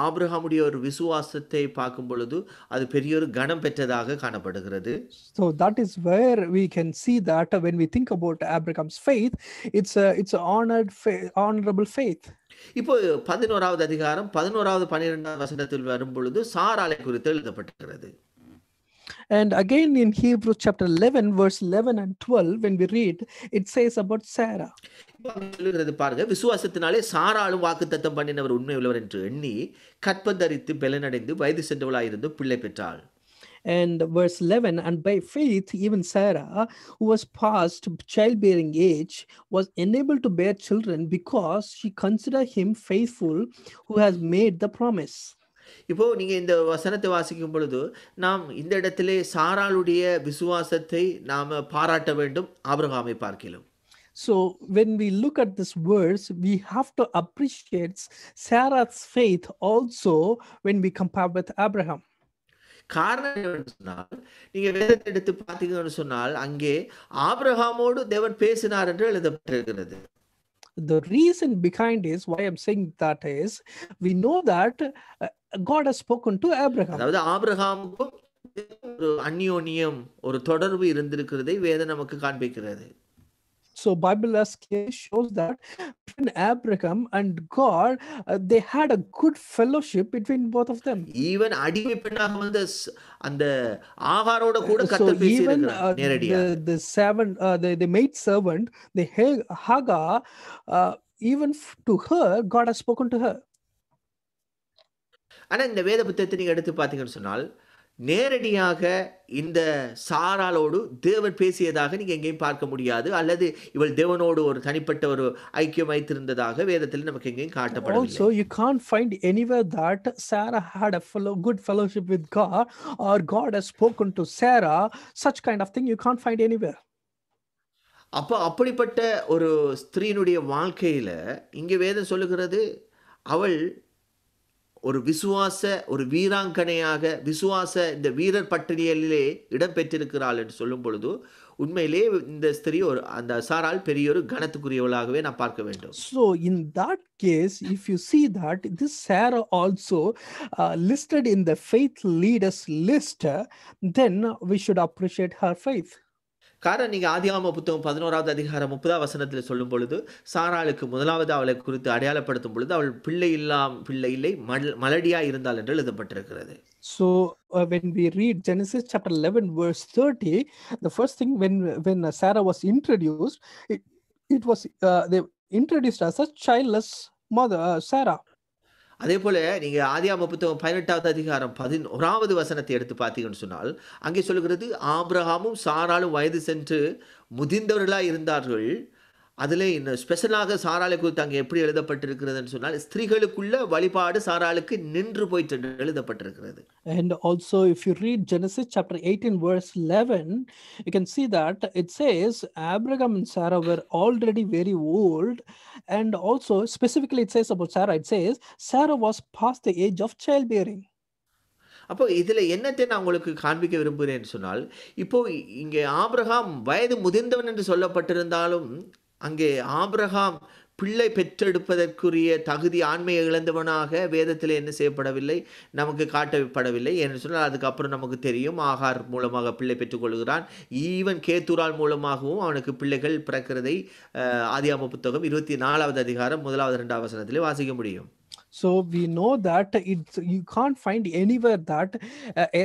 ஆபிரகாமுடைய ஒரு விசுவாசத்தை பார்க்கும் பொழுது அது பெரிய ஒரு கனம் பெற்றதாக காணப்படுகிறது. So that is where we can see that when we think about Abraham's faith, it's a honorable faith. இப்போ 11வது அதிகாரம் 11வது 12வது வசனத்தில் வரும் பொழுது சாராளை குறித்து எழுதப்பட்டிருக்கிறது. And again in Hebrews chapter 11 verse 11 and 12 when we read, it says about Sarah. சொல்லுகிறது பாருங்க, விசுவாசத்தினாலே சாராளும் வாக்குத்தத்தம் பண்ணினவர் உண்மை உள்ளவர் என்று எண்ணி கற்பந்தரித்து பெலனடைந்து வயது சென்றவளாயிருந்து பிள்ளை பெற்றாள். And verse 11, and by faith even Sarah, who was past childbearing age, was enabled to bear children because she considered him faithful who has made the promise. இப்போ நீங்க இந்த வசனத்தை வாசிக்கும் பொழுது நாம் இந்த இடத்திலே சாராளுடைய விசுவாசத்தை நாம பாராட்ட வேண்டும் ஆபிரகாமை பார்க்கிறோம். So when we look at this verse, we have to appreciate Sarah's faith also when we compare with Abraham. காரணம் என்னன்னு சொன்னால், நீங்க வேதத்தை எடுத்து பார்த்தீங்கன்னு சொன்னால் அங்கே ஆபிரகாமோடு தேவன் பேசினார் என்று எழுதப்பட்டிருக்கிறது. The reason behind is why I'm saying that is we know that God has spoken to Abraham. அதாவது ஆபிரகாமுக்கும் ஒரு அந்யோன்யம், ஒரு தொடர்பு இருந்திருக்கிறதை வேதம் நமக்கு காண்பிக்கிறது. So Bible shows that between Abraham and God, they had a good fellowship between both of them. Even அடிமை பெண்ணாக வந்த அந்த ஆகாரோட கூட கர்த்தர் பேசியிருக்கிறார் நேரடியா. The maid servant, the Hagar, even to her, God has spoken to her. ஆனா இந்த வேத புத்தகத்தை நீங்க எடுத்து பார்த்தீங்கன்னு சொன்னால் நேரடியாக இந்த சாராளோடு தேவன் பேசியதாக நீங்க எங்கேயும் பார்க்க முடியாது, அல்லது இவள் தேவனோடு ஒரு தனிப்பட்ட ஒரு ஐக்கியம் வைத்திருந்ததாக வேதத்தில் நமக்கு எங்கேயும் காட்டப்படவில்லை. Also you can't find anywhere that Sarah had a good fellowship with God or God has spoken to Sarah. Such kind of thing you can't find anywhere. அப்படிப்பட்ட ஒரு ஸ்திரீனுடைய வாழ்க்கையில இங்கே வேதம் சொல்லுகிறது, அவள் ஒரு ஒரு வீராங்கனையாக இந்த வீரர் பட்டியலிலே இடம் பெற்றிருக்கிறாள் என்று சொல்லும் பொழுது உண்மையிலே இந்த ஸ்திரீ அந்த சாராள் பெரிய ஒரு கனத்துக்குரியவளாகவே நான் பார்க்க வேண்டும். So in that case, if you see that this Sarah also listed in the faith leaders list, then we should appreciate her faith. காரணம் நீங்க ஆதியாகமம் புத்தகம் 11வது அதிகாரம் 30வது வசனத்தில் சொல்லும் பொழுது சாராளுக்கு முதலாவது அவளை குறித்து அடையாளப்படுத்தும் பொழுது அவள் பிள்ளை இல்லை மலடியா இருந்தாள் என்று எழுதப்பட்டிருக்கிறது. So when we read Genesis chapter 11 verse 30, the first thing when Sarah was introduced, it was they introduced as a childless mother, Sarah. அதே போல நீங்க ஆதியாகமம் புத்தகம் 18வது அதிகாரம் 11வது வசனத்தை எடுத்து பார்த்தீங்கன்னு சொன்னால் அங்கே சொல்லுகிறது, ஆபிரகாமும் சாராளும் வயது சென்று முதிர்ந்தவர்களாய் இருந்தார்கள். அதிலே இன்னும் ஸ்பெஷலாக சாராளை குறித்து அங்கே எப்படி எழுதப்பட்டிருக்கிறதுன்னு சொன்னால் ஸ்திரீகளுக்குள்ள வழிபாடு சாராளுக்கு நின்று போயிட்டு எழுதப்பட்டிருக்கிறது. And also if you read Genesis chapter 18 verse 11, you can see that it says Abraham and Sarah were already very old, and also specifically it says about Sarah, it says Sarah was past the age of childbearing. அப்போ இதில் என்னத்தை நான் உங்களுக்கு காண்பிக்க விரும்புகிறேன்னு சொன்னால், இப்போ இங்கே Abraham வயது முதிர்ந்தவன் என்று சொல்லப்பட்டிருந்தாலும் அங்கே ஆபிரகாம் பிள்ளை பெற்றெடுப்பதற்குரிய தகுதி ஆண்மையை இழந்தவனாக வேதத்தில் என்ன செய்யப்படவில்லை, நமக்கு காட்டப்படவில்லை என்று சொன்னால் அதுக்கப்புறம் நமக்கு தெரியும் ஆகார் மூலமாக பிள்ளை பெற்றுக்கொள்கிறான். ஈவன் கேத்தூரால் மூலமாகவும் அவனுக்கு பிள்ளைகள் பிறக்கிறதை ஆதியாகம புத்தகம் 24வது அதிகாரம் 1வது 2வது வசனத்திலே வாசிக்க முடியும். So we know that you can't find anywhere that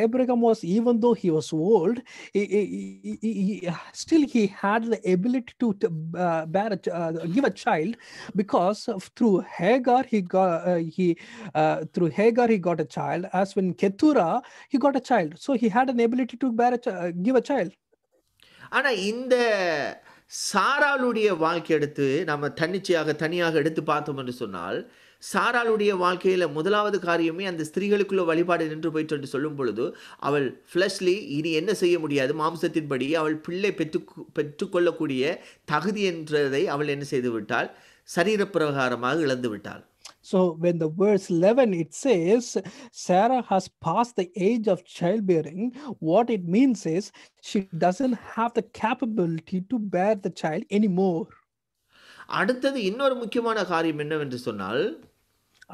Abraham was, even though he was old, still he had the ability to give a child, because through Hagar he got a child. As when Keturah he got a child, so he had an ability to give a child. ஆனா இந்த சாராளுடைய வாழ்க்கை எடுத்து நம்ம தனியாக எடுத்து பார்த்தோம் என்று சொன்னால், சாராளுடைய வாழ்க்கையில் முதலாவது காரியமே அந்த ஸ்திரீகளுக்குள்ள வழிபாடு நின்று போயிட்டு என்று சொல்லும் பொழுது, அவள் ஃப்ளஷ்லி இனி என்ன செய்ய முடியாது, மாம்சத்தின்படி அவள் பிள்ளை பெற்றுக்கொள்ளக்கூடிய தகுதி என்றதை அவள் என்ன செய்து விட்டாள், சரீரப்பிரகாரமாக இழந்து விட்டாள். So when the verse 11 it says Sarah has passed the age of childbearing, what it means is she doesn't have the capability to bear the child anymore. அடுத்தது இன்னொரு முக்கியமான காரியம் என்னவென்று சொன்னால்,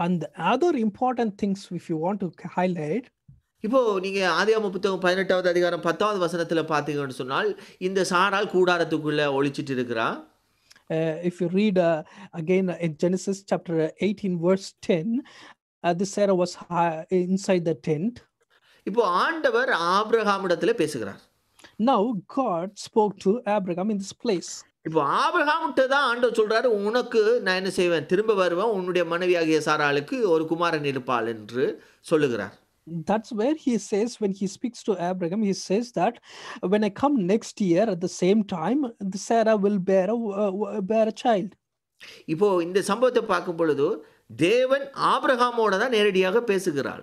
and the other important things if you want to highlight, இப்போ நீங்க ஆதியாகம புத்தகம் 18வது அதிகாரம் 10வது வசனத்துல பாத்தீங்கன்னு சொன்னால், இந்த சாராள் கூடாரத்துக்குள்ள ஒளிச்சிட்டு இருக்கிறா. If you read again in Genesis chapter 18 verse 10, this Sarah was inside the tent. இப்போ ஆண்டவர் ஆபிரகாமிடத்துல பேசுகிறார். Now God spoke to Abraham in this place. இப்போ ஆபிரகாம்கிட்ட தான் ஆண்டவர் சொல்றாரு, உனக்கு நான் என்ன செய்வேன், திரும்ப வருவேன், உன்னுடைய மனைவியாகிய சாராளுக்கு ஒரு குமாரன் இருப்பாள் என்று சொல்லுகிறார். That's where he says, when he speaks to Abraham, he says that when I come next year at the same time, the Sarah will bear a child. இப்போ இந்த சம்பவத்தை பார்க்கும் பொழுது தேவன் ஆபிரகாமோட தான் நேரடியாக பேசுகிறார்.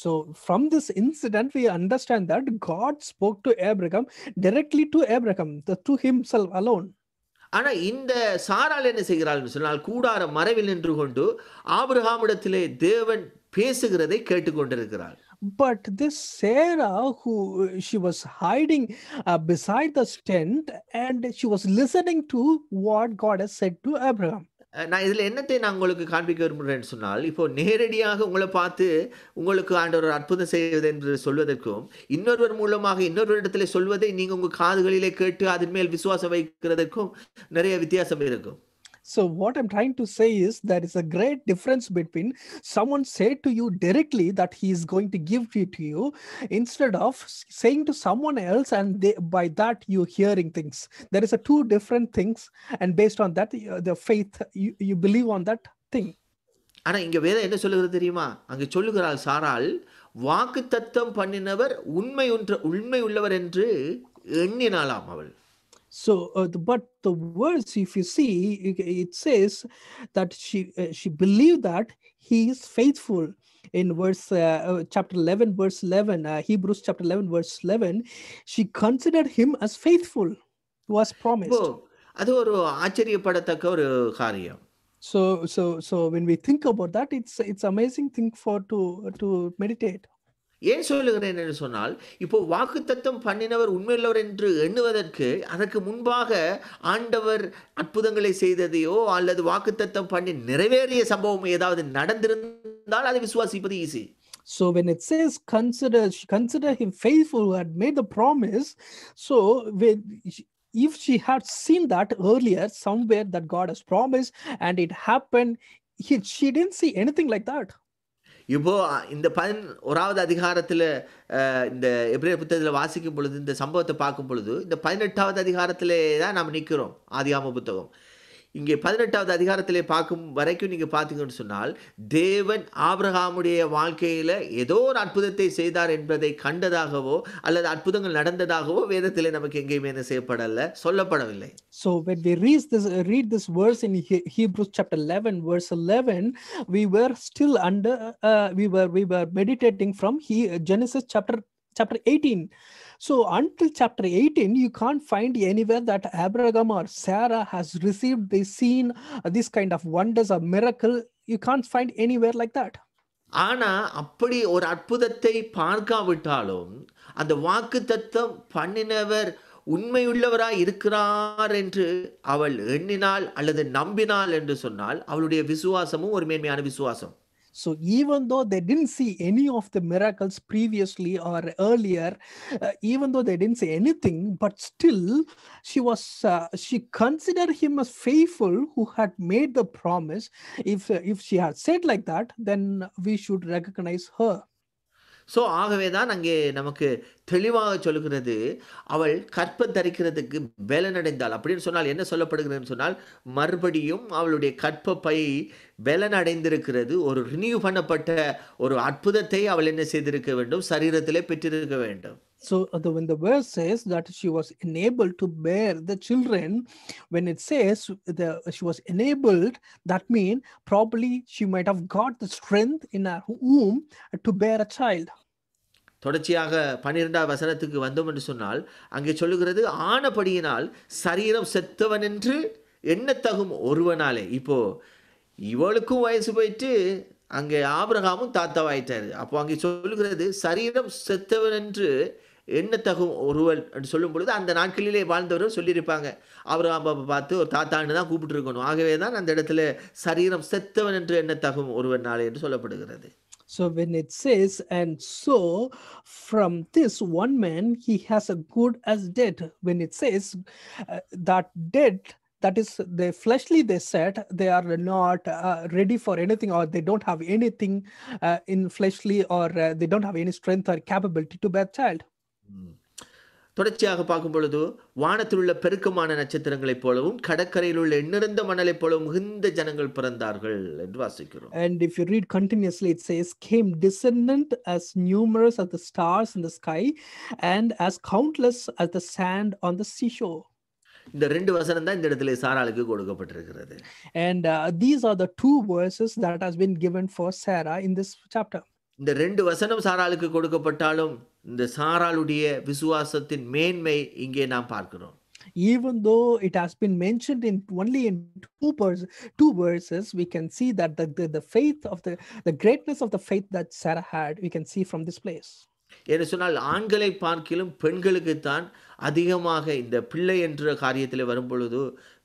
So from this incident we understand that God spoke to Abraham directly to Abraham, to himself alone. ஆனா இந்த சாராள் என்ன செய்கிறாள் சொன்னால், கூடார மறைவில் நின்று கொண்டு ஆபிரகாமிடத்திலே தேவன் பேசுகிறதை கேட்டுக்கொண்டிருக்கிறாள். But this Sarah, she was hiding beside the tent and she was listening to what God has said to Abraham. நான் இதில் என்னத்தை நான் உங்களுக்கு காண்பிக்க விரும்புகிறேன்னு சொன்னால், இப்போ நேரடியாக உங்களை பார்த்து உங்களுக்கு ஆண்டவர் அற்புதம் செய்வது என்று சொல்வதற்கும், இன்னொருவர் மூலமாக இன்னொரு இடத்துல சொல்வதை நீங்கள் உங்கள் காதுகளிலே கேட்டு அதன் மேல் விசுவாசம் வைக்கிறதற்கும் நிறைய வித்தியாசம் இருக்கும். So what I'm trying to say is there is a great difference between someone said to you directly that he is going to give it to you, instead of saying to someone else and by that you hearing things. There is a two different things, and based on that the faith you believe on that thing. ஆனா இங்க வேதம் என்ன சொல்லுகிறது தெரியுமா? அங்க சொல்லுகிறாள் சாராள், வாக்குத்தத்தம் பண்ணினவர் உண்மை உள்ளவர் என்று எண்ணினாளாம் அவள். So but the words, if you see, it says that she believed that he is faithful. In verse chapter 11 verse 11, Hebrews chapter 11 verse 11, she considered him as faithful who was promised. அது ஒரு ஆச்சரியப்படத்தக்க ஒரு காரியம். So when we think about that, it's amazing thing to meditate. ஏன் சொல்லுகிறேன் என்று சொன்னால், இப்போ வாக்குத்தத்தம் பண்ணினவர் உண்மையுள்ளவர் என்று எண்ணுவதற்கு அதற்கு முன்பாக ஆண்டவர் அற்புதங்களை செய்ததையோ அல்லது வாக்குத்தத்தம் பண்ணி நிறைவேறிய சம்பவம் ஏதாவது நடந்திருந்தால் அதை விசுவாசிப்பது easy. So when it says consider him faithful who had made the promise, so if she had seen that earlier somewhere that God has promised and it happened, she didn't see anything like that. இப்போ இந்த 11வது அதிகாரத்தில் இந்த எபிரேயர் புத்தகத்தில் வாசிக்கும் பொழுது, இந்த சம்பவத்தை பார்க்கும் பொழுது, இந்த 18வது அதிகாரத்திலே தான் நாம் நிற்கிறோம். ஆதியாகம புத்தகம் இங்கே 18வது அதிகாரத்திலே பார்க்கும் வரைக்கும் நீங்கள் பார்த்தீங்கன்னு சொன்னால், தேவன் ஆபிரகாமுடைய வாழ்க்கையில் ஏதோ ஒரு அற்புதத்தை செய்தார் என்பதை கண்டதாகவோ அல்லது அற்புதங்கள் நடந்ததாகவோ வேதத்திலே நமக்கு எங்கேயுமே என்ன செய்யப்படலை, சொல்லப்படவில்லை. So when we read this verse in Hebrews chapter 11 verse 11, we were still under we were meditating from Genesis chapter 18. So until chapter 18, you can't find anywhere that Abraham or Sarah has received this kind of wonders or miracle. You can't find anywhere like that. ஆனா அப்படி ஒரு அற்புதத்தை பார்க்காவிட்டாலும் அந்த வாக்குத்தத்தம் பண்ணினவர் உண்மையுள்ளவராய் இருக்கிறார் என்று அவள் எண்ணினாள் அல்லது நம்பினாள் என்று சொன்னால் அவளுடைய விசுவாசமும் ஒரு மேன்மையான விசுவாசம். So even though they didn't see any of the miracles previously or earlier, even though they didn't say anything, but still she considered him as faithful who had made the promise. If she had said like that, then we should recognize her. So ஆகவே தான் அங்கே நமக்கு தெளிவாக சொல்லுகிறது, அவள் கற்பம் தரிக்கிறதுக்கு பலனடைந்தாள். அப்படின்னு சொன்னால் என்ன சொல்லப்படுகிறதுன்னு சொன்னால், மறுபடியும் அவளுடைய கற்பப்பை பலனடைந்திருக்கிறது. ஒரு ரினியூ பண்ணப்பட்ட ஒரு அற்புதத்தை அவள் என்ன செய்திருக்க வேண்டும், சரீரத்திலே பெற்றிருக்க வேண்டும். So when the verse says that she was enabled to bear the children, when it says she was enabled, that means probably she might have got the strength in her womb to bear a child. தொடர்ச்சியாக 12ஆம் வசனத்துக்கு வந்தோம் என்று சொன்னால் அங்கே சொல்லுகிறது, ஆனபடியினால் சரீரம் செத்தவன் என்று எண்ணத்தகும் ஒருவனாலே. இப்போ இவளுக்கும் வயசு போயிட்டு அங்கே ஆபிரகாமும் தாத்தாவாயிட்டாரு. அப்போ அங்கே சொல்லுகிறது சரீரம் செத்தவன் என்று எண்ணத்தகும் ஒருவன் என்று சொல்லும் பொழுது அந்த நாட்களிலே வாழ்ந்தவர்கள் சொல்லியிருப்பாங்க, ஆபிரகாம் பார்த்து ஒரு தாத்தான்னு தான் கூப்பிட்டு இருக்கணும். ஆகவே தான் அந்த இடத்துல சரீரம் செத்தவன் என்று எண்ணத்தகும் ஒருவனாலே என்று சொல்லப்படுகிறது. So when it says, and so from this one man he has a good as dead, when it says that dead, that is the fleshly, they said they are not ready for anything, or they don't have anything in fleshly, or they don't have any strength or capability to bear child. தொடர்ச்சியாக பார்க்கும் பொழுது வானத்தில் உள்ள பெருக்கமான நட்சத்திரங்களைப் போலவும் கடற்கரையில் உள்ள எண்ணிறந்த மணலைப் போலவும் மிகுந்த ஜனங்கள் பிறந்தார்கள் என்று வாசிக்கிறோம். And if you read continuously, it says came descendant as numerous as the stars in the sky and as countless as the sand on the seashore. இந்த ரெண்டு வசனம் தான் இந்த இடத்துல சாராளுக்கு கொடுக்கப்பட்டிருக்கிறது. And these are the two verses that has been given for Sarah in this chapter. இந்த ரெண்டு வசனம் சாராளுக்கு கொடுக்கப்பட்டாலும் இந்த சாராளுடைய விசுவாசத்தின் மேன்மை இங்கே நாம் பார்க்கிறோம். Even though it has been mentioned in only in two verses, we can see that the faith of the greatness of the faith that Sarah had, we can see from this place. என்று சொன்னால் ஆண்களை பார்க்கிலும் பெண்களுக்குத்தான் அதிகமாக இந்த பிள்ளை என்ற காரியத்தில் வரும் பொழுது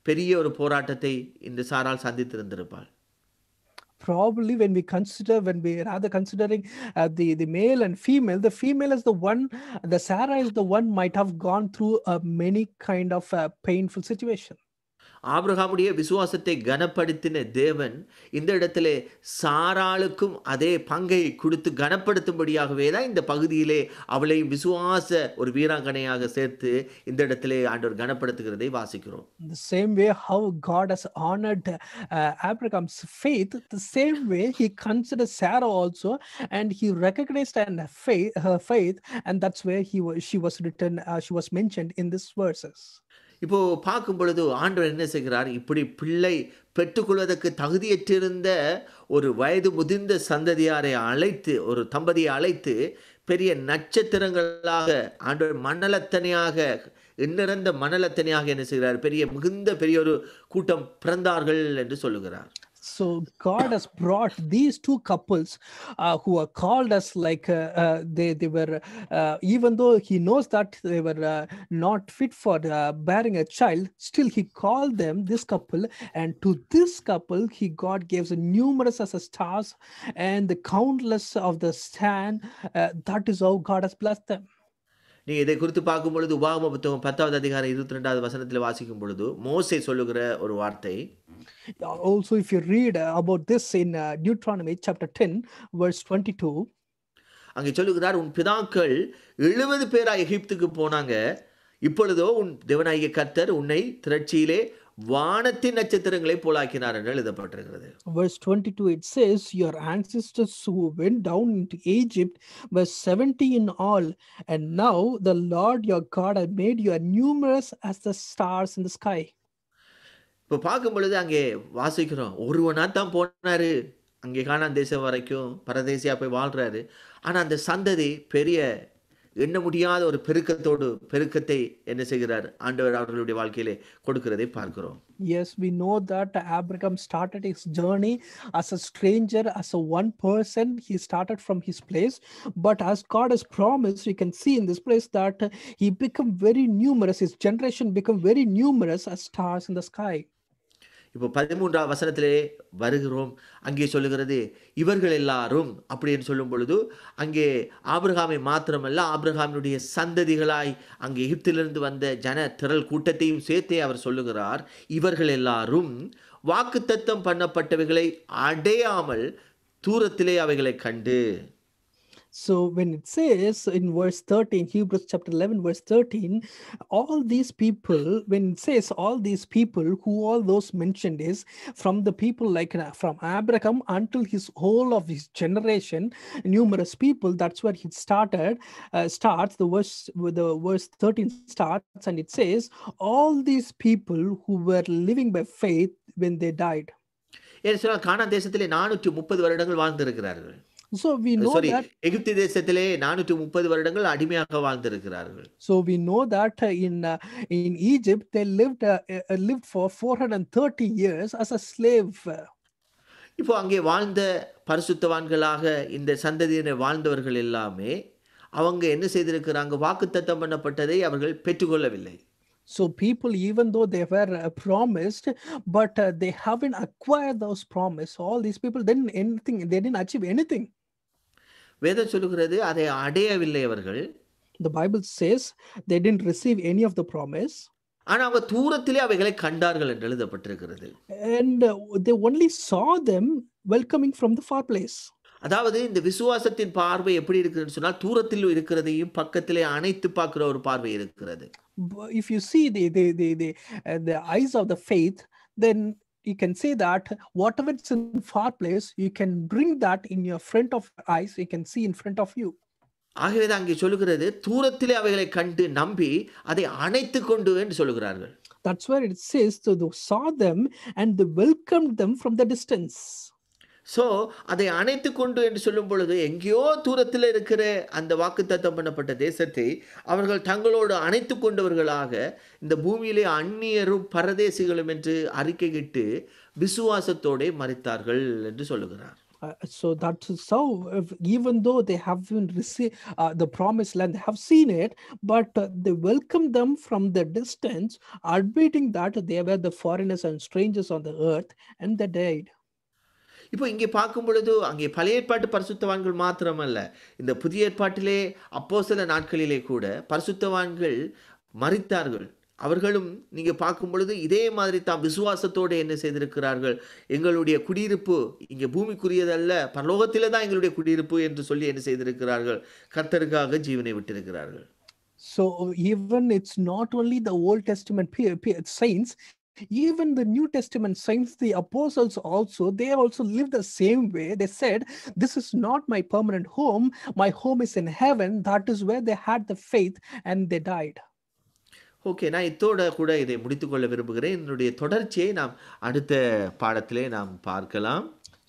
பெரிய ஒரு போராட்டத்தை இந்த சாரால் சந்தித்திருந்திருப்பாள். Probably when we rather considering the male and female, the female is the one, the Sarah is the one might have gone through many kind of painful situation. ஆபிரகாமுடைய விசுவாசத்தை கனப்படுத்தின தேவன் இந்த இடத்திலே சாராளுக்கும் அதே பங்கை கொடுத்து கனப்படுத்தும்படியாகவே தான் இந்த பகுதியிலே அவளை விசுவாச ஒரு வீராங்கனையாக சேர்த்து இந்த இடத்திலே ஆண்டவர் கனப்படுத்துகிறதை வாசிக்கிறோம். The same way how God has honored Abraham's faith, the same way he considered Sarah also, and he recognized her faith, and that's where she was mentioned in these verses. இப்போ பார்க்கும் பொழுது ஆண்டவர் என்ன செய்கிறார், இப்படி பிள்ளை பெற்றுக்கொள்வதற்கு தகுதியற்றிருந்த ஒரு வயது முதிர்ந்த சந்ததியாரை அழைத்து, ஒரு தம்பதியை அழைத்து பெரிய நட்சத்திரங்களாக ஆண்டவர் மணலத்தனையாக எண்ணிறந்த மணலத்தனையாக என்ன செய்கிறார், மிகுந்த பெரிய ஒரு கூட்டம் பிறந்தார்கள் என்று சொல்லுகிறார். So God has brought these two couples who are called as like they were even though he knows that they were not fit for bearing a child, still he called them this couple, and to this couple God gives numerous as stars and the countless of the sand. That is how God has blessed them. நீ இதை குறித்து பார்க்கும் பொழுது உபாகம புத்தகம் 10வது அதிகாரம் 22வது வசனத்தில் வாசிக்கும் பொழுது மோசே சொல்லுகிற ஒரு வார்த்தை. Also if you read about this in Deuteronomy chapter 10 verse 22, அங்கே சொல்லுகிறார், உன் பிதாக்கள் 70 பேரா எகிப்துக்கு போனாங்க, இப்பொழுதோ உன் தேவனாகிய கர்த்தர் உன்னை திரட்சியிலே வானத்தின் நட்சத்திரங்களை போலாக்கினார் என்று எழுதப்பட்டிருக்கிறது. Verse 22 it says, your ancestors who went down into Egypt were 70 in all, and now the Lord your God has made you numerous as the stars in the sky. இப்போ பார்க்கும் பொழுது அங்கே வாசிக்கிறோம், ஒருவனா தான் போனாரு அங்கே கானான் தேசம் வரைக்கும், பரதேசியா போய் வாழ்றாரு. ஆனால் அந்த சந்ததி பெரிய எண்ண முடியாத ஒரு பெருக்கத்தை என்ன செய்கிறார் ஆண்டவர் அவர்களுடைய வாழ்க்கையிலே கொடுக்கிறதை பார்க்கிறோம். Yes, we know that Abraham started his journey as a stranger, as a one person. He started from his place, but as God has promised, we can see in this place that he become very numerous. His generation become very numerous as stars in the sky. இப்போ 13ஆம் வசனத்திலே வருகிறோம். அங்கே சொல்லுகிறது இவர்கள் எல்லாரும் அப்படின்னு சொல்லும் பொழுது அங்கே ஆபிரகாமை மாத்திரமல்ல, ஆபிரகாமினுடைய சந்ததிகளாய் அங்கே எகிப்திலிருந்து வந்த ஜன திரள் கூட்டத்தையும் சேர்த்தே அவர் சொல்லுகிறார். இவர்கள் எல்லாரும் வாக்குத்தத்தம் பண்ணப்பட்டவைகளை அடையாமல் தூரத்திலே அவைகளை கண்டு. So when it says in verse 13, Hebrews chapter 11 verse 13, all these people, when it says all these people, who all those mentioned is from the people like from Abraham until his whole of his generation, numerous people. That's where he starts the verse 13 starts, and it says all these people who were living by faith when they died. ஏன்னு சொன்னால் கானான் தேசத்திலே 430 வருடங்கள் வாழ்ந்திருக்கிறார்கள். So we know that எகிப்து தேசத்திலே 430 வருடங்கள் அடிமையாக வாழ்ந்திருக்கிறார்கள். So we know that in Egypt they lived for 430 years as a slave. இப்போ அங்கே வாழ்ந்த பரிசுத்தவான்களாக இந்த சந்ததியினர் வாழ்ந்தவர்கள் எல்லாமே அவங்க என்ன செய்திருக்கிறாங்க, வாக்குத்தத்தம் பண்ணப்பட்டதை அவர்கள் பெற்றுக்கொள்ளவில்லை. So people, even though they were promised, but they haven't acquired those promise. All these people they didn't achieve anything. வேதம் சொல்லுகிறது அதை அடையவில்லை அவர்கள். The Bible says they didn't receive any of the promise. ஆனா அவங்க தூரத்திலே அவைகளை கண்டார்கள் என்று எழுதப்பட்டிருக்கிறது. And they only saw them welcoming from the far place. அதாவது இந்த விசுவாசத்தின் பார்வை எப்படி இருக்குன்னு சொன்னால் தூரத்தில் இருக்கிறதையும் பக்கத்திலே அணைத்து பார்க்கிற ஒரு பார்வை இருக்கிறது. If you see the eyes of the faith, then you can say that whatever is in far place, you can bring that in your front of your eyes. You can see in front of you. ஆகவே தான் அங்கே சொல்லுகிறது தூரத்திலே அவைகளை கண்டு நம்பி அதை அணைத்து கொண்டு என்று சொல்லுகிறார்கள். That's where it says, so they saw them and they welcomed them from the distance. So அதை அணைத்து கொண்டு என்று சொல்லும் பொழுது எங்கேயோ தூரத்தில் இருக்கிற அந்த வாக்குத்தத்தம் பண்ணப்பட்ட தேசத்தை அவர்கள் தங்களோடு அணைத்து கொண்டவர்களாக இந்த பூமியிலே அந்நியரும் பரதேசிகளும் என்று அறிக்கையிட்டு விசுவாசத்தோடு மரித்தார்கள் என்று சொல்லுகிறார். So that is how, even though they haven't received the promised land, they have seen it, but they welcomed them from the distance, admitting that they were the foreigners and strangers on the earth, and they died. இப்போ இங்கே பார்க்கும் பொழுது அங்கே பழைய ஏற்பாட்டு பரிசுத்தவான்கள் மாத்திரமல்ல, இந்த புதிய ஏற்பாட்டிலே அப்போஸ்தல நாட்களிலே கூட பரிசுத்தவான்கள் மரித்தார்கள். அவர்களும் நீங்க பார்க்கும் பொழுது இதே மாதிரி தான் விசுவாசத்தோடு என்ன செய்திருக்கிறார்கள், எங்களுடைய குடியிருப்பு இங்கே பூமிக்குரியதல்ல, பரலோகத்திலே தான் எங்களுடைய குடியிருப்பு என்று சொல்லி என்ன செய்திருக்கிறார்கள், கர்த்தருக்காக ஜீவனை விட்டிருக்கிறார்கள். So even it's not only the Old Testament saints, even the New Testament saints, the apostles also, they also lived the same way. They said, this is not my permanent home, my home is in heaven. That is where they had the faith and they died. Okay, நான் இதோட கூட இதை முடித்துக்கொள்ள விரும்புகிறேன். என்னுடைய தொடர்ச்சியை நாம் அடுத்த பாடத்திலே நாம் பார்க்கலாம்.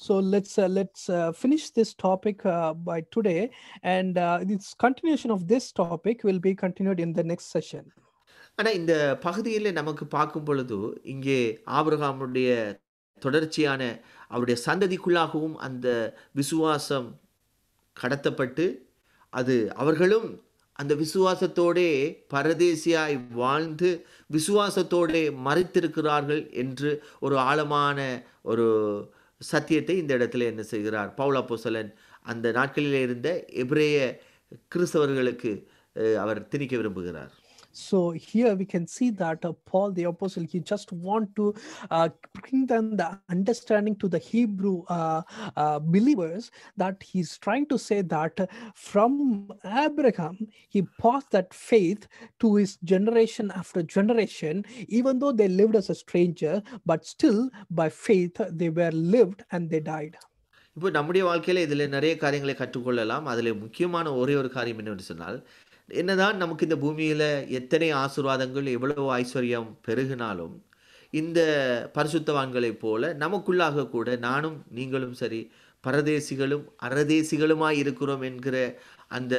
So let's finish this topic by today, and this continuation of this topic will be continued in the next session. ஆனால் இந்த பகுதியில் நமக்கு பார்க்கும் பொழுது இங்கே ஆபிரகாமுடைய தொடர்ச்சியான அவருடைய சந்ததிக்குள்ளாகவும் அந்த விசுவாசம் கடத்தப்பட்டு அது அவர்களும் அந்த விசுவாசத்தோடே பரதேசியாய் வாழ்ந்து விசுவாசத்தோடே மரித்திருக்கிறார்கள் என்று ஒரு ஆழமான ஒரு சத்தியத்தை இந்த இடத்துல என்ன செய்கிறார் பவுல் அப்போஸ்தலன் அந்த நாட்களிலே இருந்த எபிரேய கிறிஸ்தவர்களுக்கு அவர் திணிக்க விரும்புகிறார். So here we can see that Paul the apostle, he just want to bring them the understanding to the Hebrew believers, that he's trying to say that from Abraham he passed that faith to his generation after generation, even though they lived as a stranger, but still by faith they were lived and they died. இப்போ நம்முடைய வாழ்க்கையில் இதில் நிறைய காரியங்களை கற்றுக்கொள்ளலாம். அதில் முக்கியமான ஒரே ஒரு காரியம் என்னவென்று சொன்னால், என்னதான் நமக்கு இந்த பூமியில் எத்தனை ஆசீர்வாதங்கள் எவ்வளவு ஐஸ்வர்யம் பெருகினாலும் இந்த பரிசுத்தவான்களைப் போல நமக்குள்ளாக கூட நானும் நீங்களும் சரி பரதேசிகளும் அரதேசிகளுமாய் இருக்கிறோம் என்கிற அந்த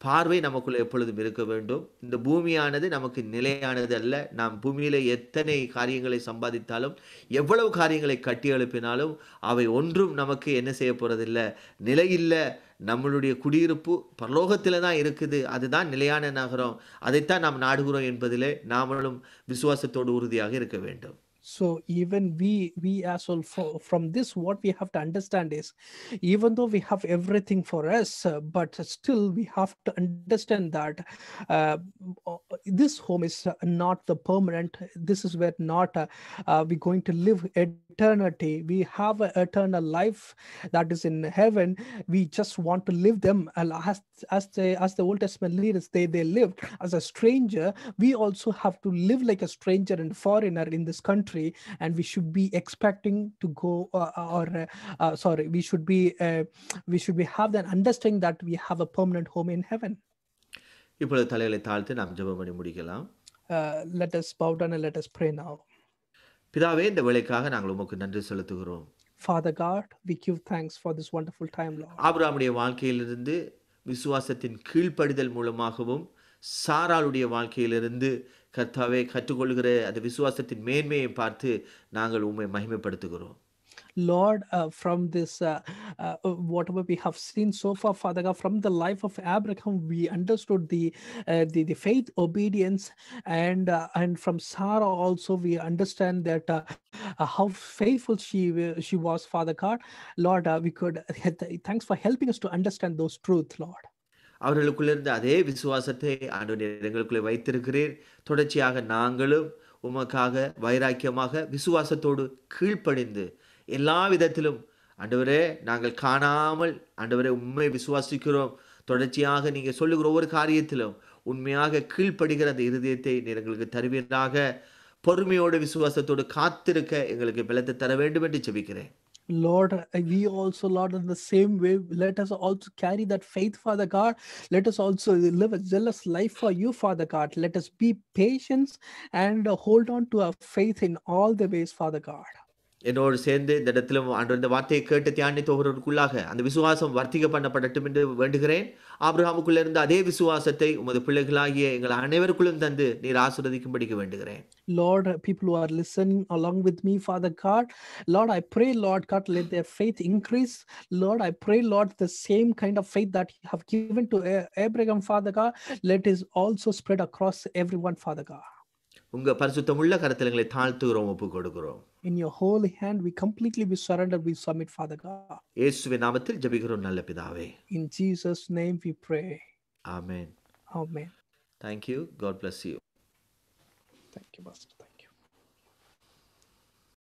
பார்வை நமக்குள்ள எப்பொழுதும் இருக்க வேண்டும். இந்த பூமியானது நமக்கு நிலையானது அல்ல. நாம் பூமியிலே எத்தனை காரியங்களை சம்பாதித்தாலும், எவ்வளவு காரியங்களை கட்டி எழுப்பினாலும், அவை ஒன்றும் நமக்கு என்ன செய்ய போறதில்ல, நிலையில்ல. நம்மளுடைய குடியிருப்பு பரலோகத்தில தான் இருக்குது. அதுதான் நிலையான நகரம். அதைத்தான் நாம் நாடுகிறோம் என்பதிலே நாமளும் விசுவாசத்தோடு உறுதியாக இருக்க வேண்டும். So even we as well, from this what we have to understand is, even though we have everything for us, but still we have to understand that uh, this home is not the permanent. This is where not we're going to live eternity. We have an eternal life that is in heaven. We just want to live them as the Old Testament leaders they lived as a stranger. We also have to live like a stranger and foreigner in this country, and we should be expecting to go we should be have that understanding that we have a permanent home in heaven. இப்பொழுது தலைகளை தாழ்த்தி நாம் ஜெபம் பண்ணி முடிக்கலாம். Let us bow down and let us pray now. பிதாவே, இந்த வேளைக்காக நாங்கள் உமக்கு நன்றி செலுத்துகிறோம். Father God, we give thanks for this wonderful time, Lord. ஆபிரகாமுடைய வாழ்க்கையிலிருந்து விசுவாசத்தின் கீழ்ப்படிதல் மூலமாகவும், சாராளுடைய வாழ்க்கையிலிருந்து கர்த்தாவே கற்றுக்கொள்கிற அந்த விசுவாசத்தின் மேன்மையை பார்த்து நாங்கள் உம்மை மகிமைப்படுத்துகிறோம். Lord, from this whatever we have seen so far, Father God, from the life of Abraham, we understood the faith, obedience, and from Sarah also we understand that how faithful she was, Father God. Lord, we could thanks for helping us to understand those truths, Lord. அவர்களுக்குள்ளிருந்த அதே விசுவாசத்தை ஆண்டவரே எங்களுக்குள்ளே வைத்திருக்கிறீர். தொடர்ச்சியாக நாங்களும் உமக்காக வைராக்கியமாக விசுவாசத்தோடு கீழ்ப்படிந்து எல்லா விதத்திலும் ஆண்டவரே நாங்கள் காணாமல் ஆண்டவரே உண்மை விசுவாசிக்கிறோம். தொடர்ச்சியாக நீங்கள் சொல்லுகிற ஒவ்வொரு காரியத்திலும் உண்மையாக கீழ்ப்படுகிற அந்த இருதயத்தை நீர் எங்களுக்கு தருவீராக. பொறுமையோடு விசுவாசத்தோடு காத்திருக்க எங்களுக்கு பலத்தை தர வேண்டும் என்று ஜெபிக்கிறேன். Lord, we also, Lord, in the same way, let us also carry that faith, Father God. Let us also live a zealous life for you, Father God. Let us be patient and hold on to our faith in all the ways, Father God. என்னோடு சேர்ந்து இந்த இடத்திலும் ஆண்டவர் இந்த வார்த்தையை கேட்டு தியானித்து ஒவ்வொருவருக்குள்ளாக அந்த விசுவாசம் வர்த்திக்க பண்ணப்படட்டும் என்று வேண்டுகிறேன். ஆபிரகாமுக்குள்ள இருந்த அதே விசுவாசத்தை உமது பிள்ளைகளாகிய எங்கள் அனைவருக்குள்ளும் தந்து நீர் ஆசீர்வதிக்கும்படிக்கு வேண்டுகிறேன். Lord, people who are listening along with me, Father God, Lord, I pray, Lord God, let their faith increase. Lord, I pray, Lord, the same kind of faith that you have given to Abraham, Father God, let it also spread across everyone, Father God. உங்க பரிசுத்தமுள்ள கரத்திலங்களை தாழ்த்துகிறோம், ஒப்பு கொடுக்கிறோம். In your holy hand, we completely be surrendered, we submit, Father God. இயேசுவின் நாமத்தில் ஜெபிக்கிறோம் நல்ல பிதாவே. In Jesus' name we pray. Amen. Amen. Thank you. God bless you. Thank you, Pastor.